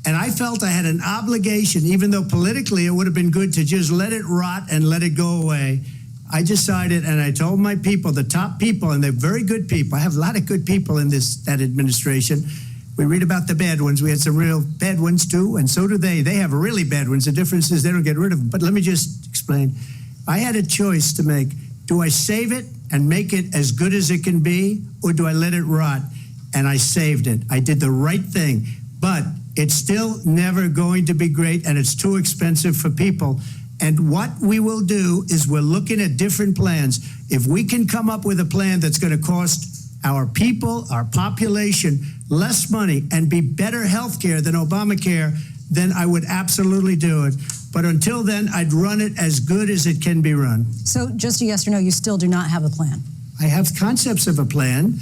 And I felt I had an obligation, even though politically it would have been good to just let it rot and let it go away. I decided, and I told my people, the top people, and they're very good people. I have a lot of good people in that administration. We read about the bad ones. We had some real bad ones too, and so do they. They have really bad ones. The difference is they don't get rid of them. But let me just explain. I had a choice to make. Do I save it and make it as good as it can be, or do I let it rot? And I saved it. I did the right thing. But it's still never going to be great, and it's too expensive for people. And what we will do is we're looking at different plans. If we can come up with a plan that's going to cost our people, our population, less money and be better health care than Obamacare, then I would absolutely do it. But until then, I'd run it as good as it can be run. So just a yes or no, you still do not have a plan? I have concepts of a plan.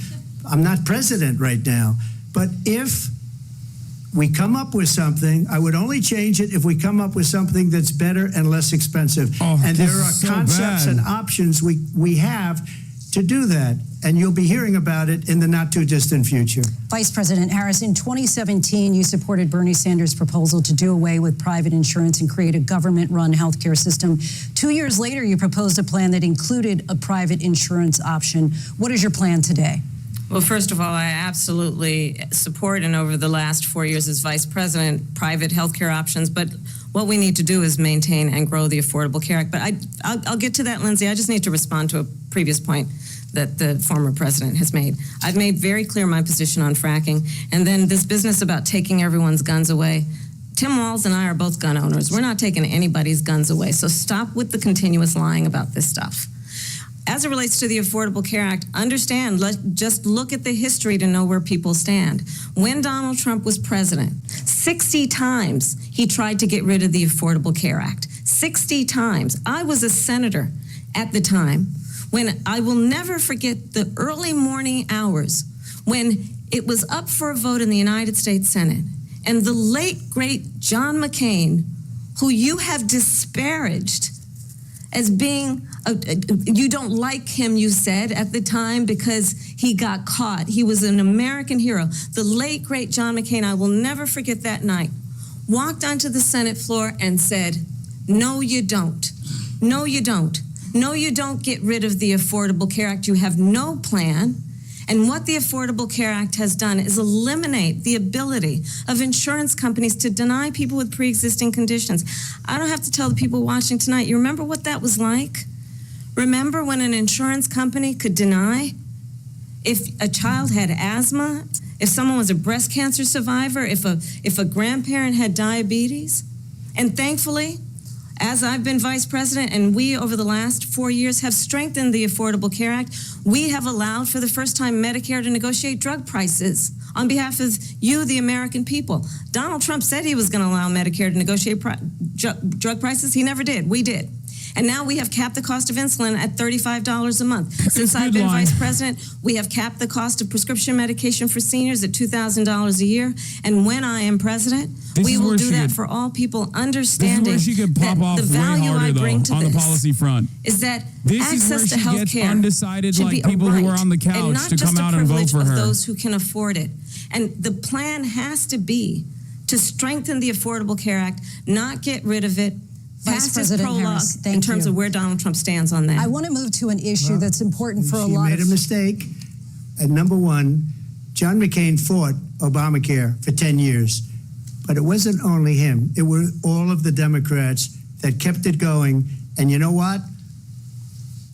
I'm not president right now. But if we come up with something, I would only change it if we come up with something that's better and less expensive. Oh, and this there are is so concepts bad. and options we have to do that. And you'll be hearing about it in the not too distant future. Vice President Harris, in 2017, you supported Bernie Sanders' proposal to do away with private insurance and create a government-run healthcare system. 2 years later, you proposed a plan that included a private insurance option. What is your plan today? Well, first of all, I absolutely support, and over the last 4 years as vice president, private healthcare options. But what we need to do is maintain and grow the Affordable Care Act. But I'll get to that, Lindsay. I just need to respond to a previous point that the former president has made. I've made very clear my position on fracking. And then this business about taking everyone's guns away. Tim Walz and I are both gun owners. We're not taking anybody's guns away. So stop with the continuous lying about this stuff. As it relates to the Affordable Care Act, understand, just look at the history to know where people stand. When Donald Trump was president, 60 times he tried to get rid of the Affordable Care Act. 60 times. I was a senator at the time when I will never forget the early morning hours when it was up for a vote in the United States Senate. And the late, great John McCain, who you have disparaged as being, you don't like him, you said at the time, because he got caught. He was an American hero. The late, great John McCain, I will never forget that night, walked onto the Senate floor and said, no, you don't. No, you don't. No, you don't get rid of the Affordable Care Act. You have no plan. And what the Affordable Care Act has done is eliminate the ability of insurance companies to deny people with pre-existing conditions. I don't have to tell the people watching tonight, you remember what that was like? Remember when an insurance company could deny if a child had asthma, if someone was a breast cancer survivor, if a grandparent had diabetes? And thankfully, as I've been vice president, and we over the last 4 years have strengthened the Affordable Care Act, we have allowed for the first time Medicare to negotiate drug prices on behalf of you, the American people. Donald Trump said he was going to allow Medicare to negotiate drug prices. He never did. We did. And now we have capped the cost of insulin at $35 a month. Since I've been vice president, we have capped the cost of prescription medication for seniors at $2,000 a year. And when I am president, we will do that for all people, understanding this is where she could pop off the way value harder, I bring though, to on this the policy front. is that This is where access to she health gets care undecided, should like be a people who are right on the and couch not to just come a out and vote privilege for of her. those who can afford it. And the plan has to be to strengthen the Affordable Care Act, not get rid of it. Vice Past is President prologue Harris, thank in terms you. of where Donald Trump stands on that. I want to move to an issue that's important for a She lot made of... a mistake. And number one, John McCain fought Obamacare for 10 years. But it wasn't only him. It were all of the Democrats that kept it going. And you know what?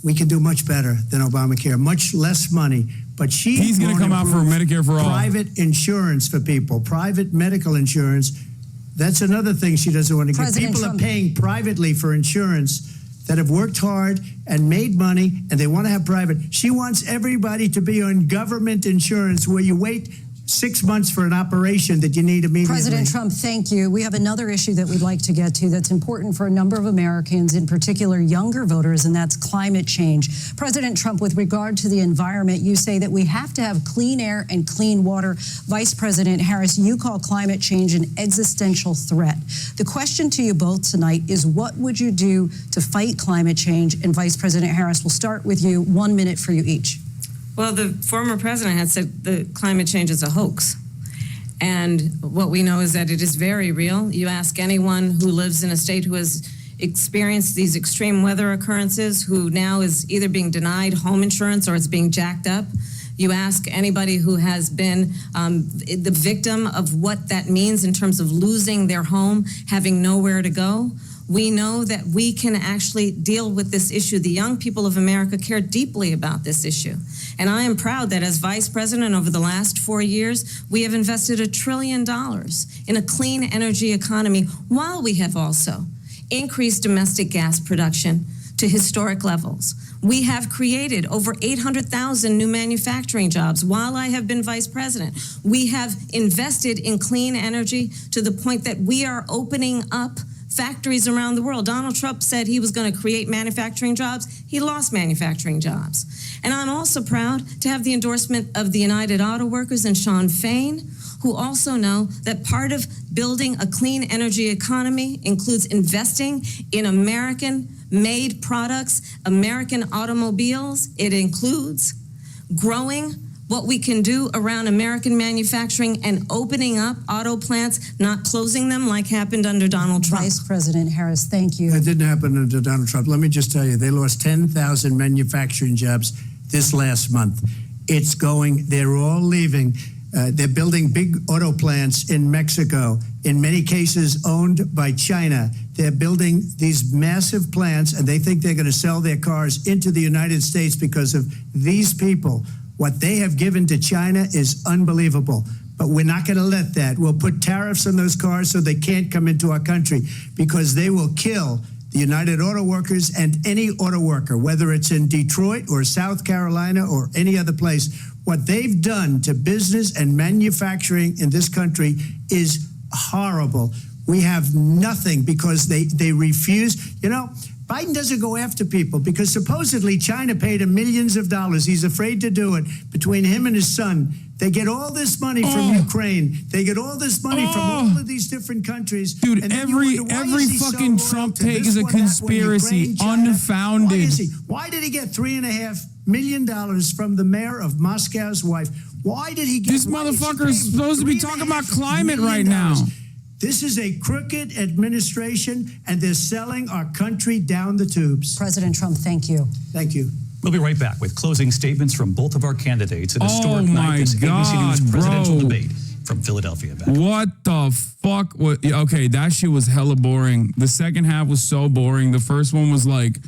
We can do much better than Obamacare, much less money. But He's going to come out for Medicare for all. Private insurance for people, private medical insurance. That's another thing she doesn't want to get. President People Trump. are paying privately for insurance that have worked hard and made money, and they want to have private. She wants everybody to be on government insurance where you wait 6 months for an operation that you need immediately. President Trump, thank you. We have another issue that we'd like to get to that's important for a number of Americans, in particular younger voters, and that's climate change. President Trump, with regard to the environment, you say that we have to have clean air and clean water. Vice President Harris, you call climate change an existential threat. The question to you both tonight is, what would you do to fight climate change? And Vice President Harris, we'll start with you. 1 minute for you each. Well, the former president had said the climate change is a hoax. And what we know is that it is very real. You ask anyone who lives in a state who has experienced these extreme weather occurrences, who now is either being denied home insurance or it's being jacked up. You ask anybody who has been the victim of what that means in terms of losing their home, having nowhere to go. We know that we can actually deal with this issue. The young people of America care deeply about this issue. And I am proud that as vice president over the last 4 years, we have invested $1 trillion in a clean energy economy, while we have also increased domestic gas production to historic levels. We have created over 800,000 new manufacturing jobs while I have been vice president. We have invested in clean energy to the point that we are opening up factories around the world. Donald Trump said he was going to create manufacturing jobs. He lost manufacturing jobs. And I'm also proud to have the endorsement of the United Auto Workers and Sean Fain, who also know that part of building a clean energy economy includes investing in American-made products, American automobiles. It includes growing what we can do around American manufacturing and opening up auto plants, not closing them like happened under Donald Trump. Vice President Harris, thank you. That didn't happen under Donald Trump. Let me just tell you, they lost 10,000 manufacturing jobs this last month. It's going, they're all leaving. They're building big auto plants in Mexico, in many cases owned by China. They're building these massive plants, and they think they're going to sell their cars into the United States because of these people. What they have given to China is unbelievable. But we're not going to let that. We'll put tariffs on those cars so they can't come into our country, because they will kill the United Auto Workers and any auto worker, whether it's in Detroit or South Carolina or any other place. What they've done to business and manufacturing in this country is horrible. We have nothing because they refuse. You know, Biden doesn't go after people because supposedly China paid him millions of dollars. He's afraid to do it. Between him and his son, They get all this money from Ukraine. They get all this money from all of these different countries. Dude, and then every you wonder, why is he so fucking loyal Trump to take this is a one, that one, conspiracy, Ukraine, China? unfounded. Why is he? Why did he get $3.5 million from the mayor of Moscow's wife? Why did he get This why did she motherfucker pay is him supposed to be talking about $3.5 climate million? right now. This is a crooked administration, and they're selling our country down the tubes. President Trump, thank you. Thank you. We'll be right back with closing statements from both of our candidates at a historic my night, this ABC News God, presidential bro. debate from Philadelphia. Back. What the fuck? Okay, that shit was hella boring. The second half was so boring. The first one was like,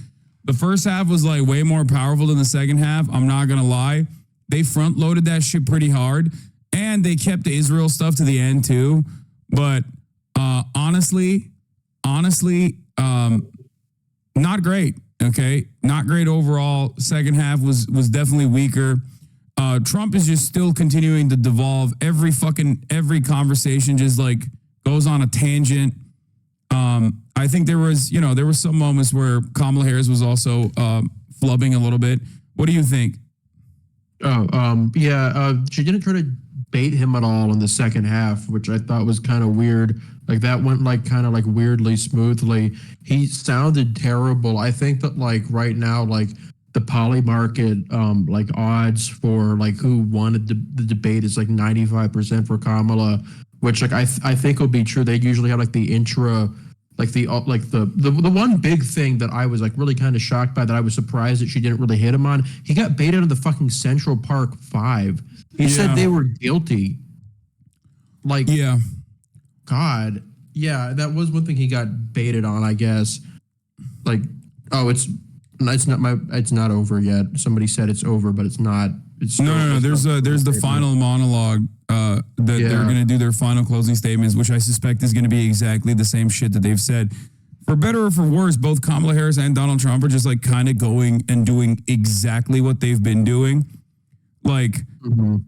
the first half was like way more powerful than the second half. I'm not gonna lie. They front loaded that shit pretty hard, and they kept the Israel stuff to the end too. But honestly, not great. Okay, not great overall. Second half was definitely weaker. Trump is just still continuing to devolve. Every conversation just like goes on a tangent. I think there was some moments where Kamala Harris was also flubbing a little bit. What do you think? She didn't try to bait him at all in the second half, which I thought was kind of weird. Like that went like kind of like weirdly smoothly. He sounded terrible. I think that like right now, like the poly market like odds for like who won the debate is like 95% for Kamala, which like I think will be true. They usually have like the intra, like the one big thing that I was like really kind of shocked by, that I was surprised that she didn't really hit him on. He got baited on the fucking Central Park 5. He said they were guilty. Like, Yeah. God, yeah, that was one thing he got baited on, I guess. Like, it's not over yet. Somebody said it's over, but it's not. It's still, No. There's the final monologue that they're going to do their final closing statements, which I suspect is going to be exactly the same shit that they've said. For better or for worse, both Kamala Harris and Donald Trump are just like kind of going and doing exactly what they've been doing. Like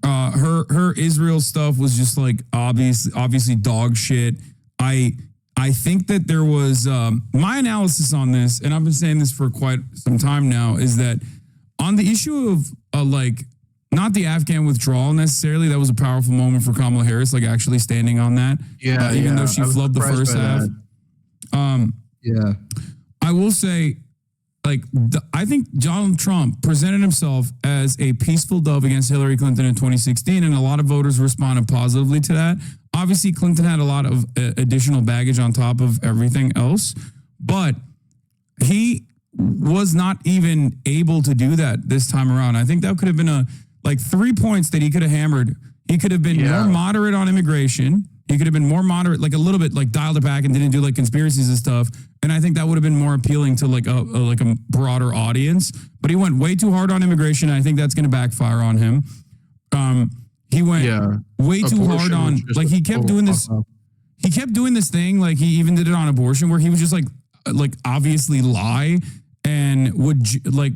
her Israel stuff was just like obviously dog shit. I think that there was my analysis on this, and I've been saying this for quite some time now, is that on the issue of like not the Afghan withdrawal necessarily, that was a powerful moment for Kamala Harris, like actually standing on that. Even though she flubbed the first half. I will say, like, I think Donald Trump presented himself as a peaceful dove against Hillary Clinton in 2016, and a lot of voters responded positively to that. Obviously, Clinton had a lot of additional baggage on top of everything else, but he was not even able to do that this time around. I think that could have been 3 points that he could have hammered. He could have been more moderate on immigration. He could have been more moderate, like a little bit, like dialed it back and didn't do like conspiracies and stuff. And I think that would have been more appealing to like a broader audience. But he went way too hard on immigration. And I think that's going to backfire on him. He went way too hard on, like he kept doing this. He kept doing this thing. Like he even did it on abortion, where he was just like obviously lie and would like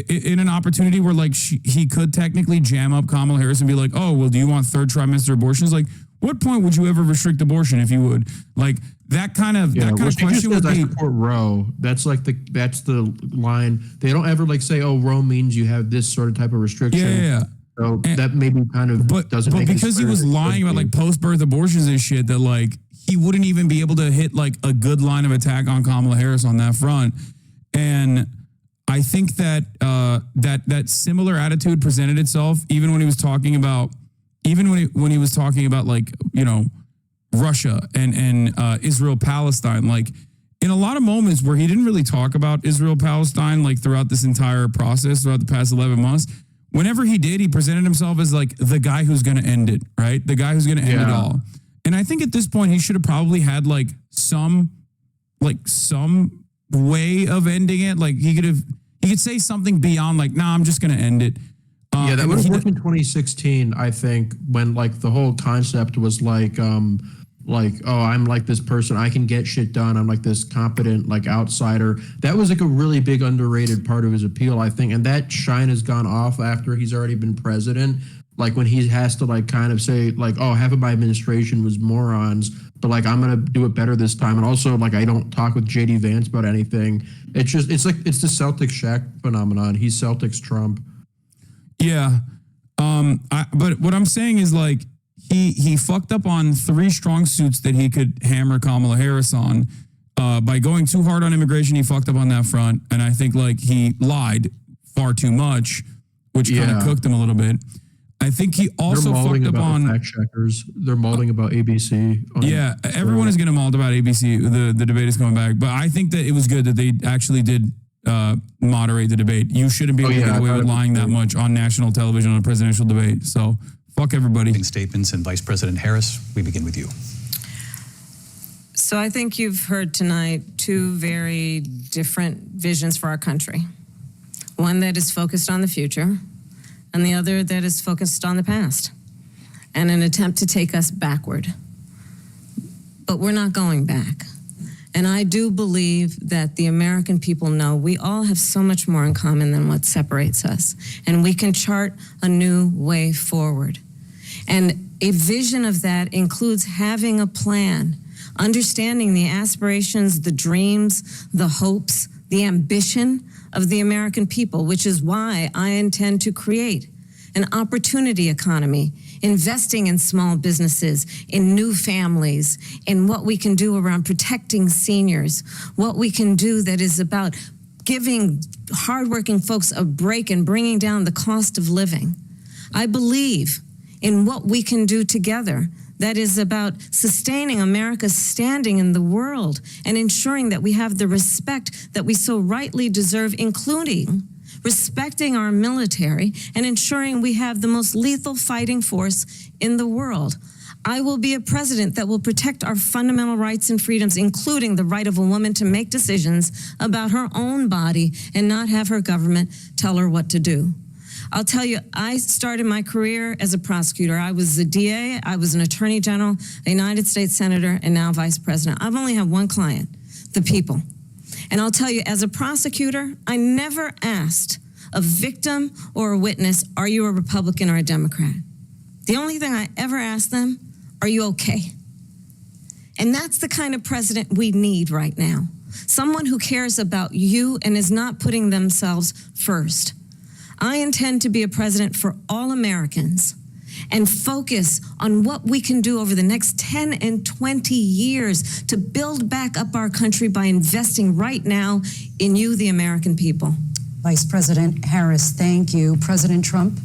in an opportunity where like he could technically jam up Kamala Harris and be like, oh, well, do you want third trimester abortions? Like, what point would you ever restrict abortion if you would? Like that kind of question would be. I support Roe. That's the line. They don't ever like say, oh, Roe means you have this sort of type of restriction. Yeah. So that maybe kind of doesn't. But because he was lying about like post-birth abortions and shit, that like he wouldn't even be able to hit like a good line of attack on Kamala Harris on that front. And I think that that similar attitude presented itself even when he was talking about like, you know, Russia and Israel Palestine. Like in a lot of moments where he didn't really talk about Israel Palestine like throughout this entire process throughout the past 11 months. Whenever he did, he presented himself as like the guy who's going to end it, right? The guy who's going to end it all. And I think at this point he should have probably had like some way of ending it. Like he could say something beyond like, nah, I'm just going to end it. That would have worked in 2016, I think, when like the whole concept was like, oh, I'm like this person, I can get shit done. I'm like this competent like outsider. That was like a really big underrated part of his appeal, I think. And that shine has gone off after he's already been president. Like when he has to like kind of say like, oh, half of my administration was morons, but like I'm gonna do it better this time. And also like I don't talk with JD Vance about anything. It's the Celtics Shaq phenomenon. He's Celtics Trump. Yeah. But what I'm saying is like he fucked up on 3 strong suits that he could hammer Kamala Harris on. By going too hard on immigration, he fucked up on that front, and I think like he lied far too much, which kind of cooked him a little bit. I think he also fucked up on fact checkers. They're mauling about ABC. Yeah, everyone is getting mauled about ABC. The debate is coming back, but I think that it was good that they actually did moderate the debate. You shouldn't be able to get away with lying that much on national television on a presidential debate. So fuck everybody. Statements, and Vice President Harris, we begin with you. So I think you've heard tonight 2 very different visions for our country. One that is focused on the future, and the other that is focused on the past, and an attempt to take us backward. But we're not going back. And I do believe that the American people know we all have so much more in common than what separates us, and we can chart a new way forward. And a vision of that includes having a plan, understanding the aspirations, the dreams, the hopes, the ambition of the American people, which is why I intend to create an opportunity economy, investing in small businesses, in new families, in what we can do around protecting seniors, what we can do that is about giving hardworking folks a break and bringing down the cost of living. I believe in what we can do together that is about sustaining America's standing in the world and ensuring that we have the respect that we so rightly deserve, including respecting our military and ensuring we have the most lethal fighting force in the world. I will be a president that will protect our fundamental rights and freedoms, including the right of a woman to make decisions about her own body and not have her government tell her what to do. I'll tell you, I started my career as a prosecutor. I was a DA, I was an attorney general, a United States senator, and now vice president. I've only had one client, the people. And I'll tell you, as a prosecutor, I never asked a victim or a witness, are you a Republican or a Democrat? The only thing I ever asked them, are you okay? And that's the kind of president we need right now. Someone who cares about you and is not putting themselves first. I intend to be a president for all Americans and focus on what we can do over the next 10 and 20 years to build back up our country by investing right now in you, the American people. Vice President Harris, thank you. President Trump?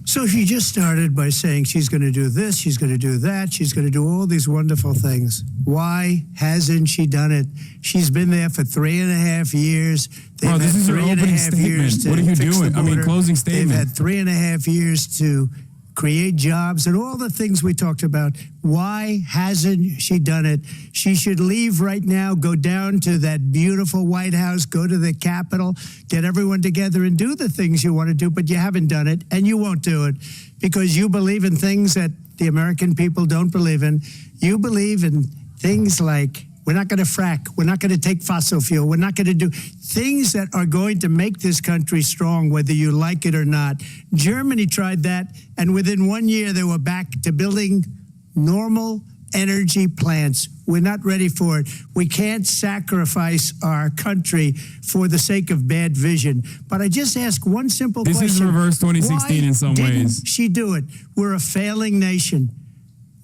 So she just started by saying she's going to do this, she's going to do that, she's going to do all these wonderful things. Why hasn't she done it? She's been there for 3.5 years. Oh, this is her opening statement. What are you doing? I mean, closing statement. They've had 3.5 years to create jobs and all the things we talked about. Why hasn't she done it? She should leave right now, go down to that beautiful White House, go to the Capitol, get everyone together and do the things you want to do, but you haven't done it and you won't do it because you believe in things that the American people don't believe in. You believe in things like we're not going to frack. We're not going to take fossil fuel. We're not going to do things that are going to make this country strong, whether you like it or not. Germany tried that, and within 1 year, they were back to building normal energy plants. We're not ready for it. We can't sacrifice our country for the sake of bad vision. But I just ask one simple question. This is reverse 2016 in some ways. Why didn't she do it? We're a failing nation.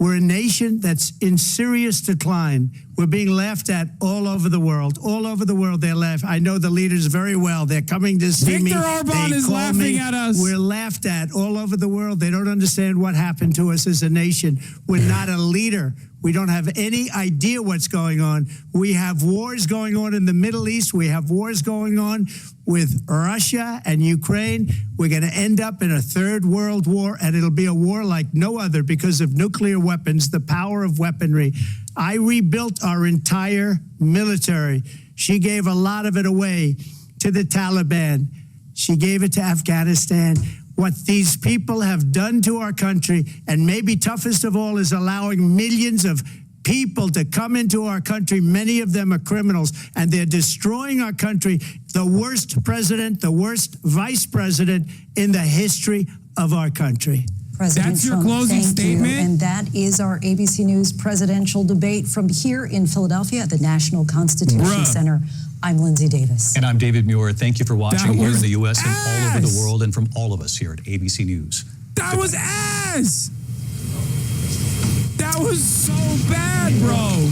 We're a nation that's in serious decline. We're being laughed at all over the world. All over the world, they're laughing. I know the leaders very well. They're coming to see me. Viktor Orban is laughing at us. We're laughed at all over the world. They don't understand what happened to us as a nation. We're not a leader. We don't have any idea what's going on. We have wars going on in the Middle East. We have wars going on with Russia and Ukraine. We're going to end up in a third world war, and it'll be a war like no other because of nuclear weapons, the power of weaponry. I rebuilt our entire military. She gave a lot of it away to the Taliban. She gave it to Afghanistan. What these people have done to our country, and maybe toughest of all, is allowing millions of people to come into our country. Many of them are criminals, and they're destroying our country. The worst president, the worst vice president in the history of our country. President That's your Trump, closing thank statement? you. And that is our ABC News presidential debate from here in Philadelphia at the National Constitution Bruh. Center. I'm Lindsay Davis. And I'm David Muir. Thank you for watching That here in was the U.S. and all over ass. the world, and from all of us here at ABC News. That was ass. That was so bad, bro.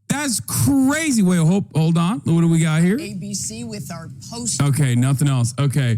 That's crazy. Wait, hold on. What do we got here? ABC with our post. Okay, nothing else. Okay.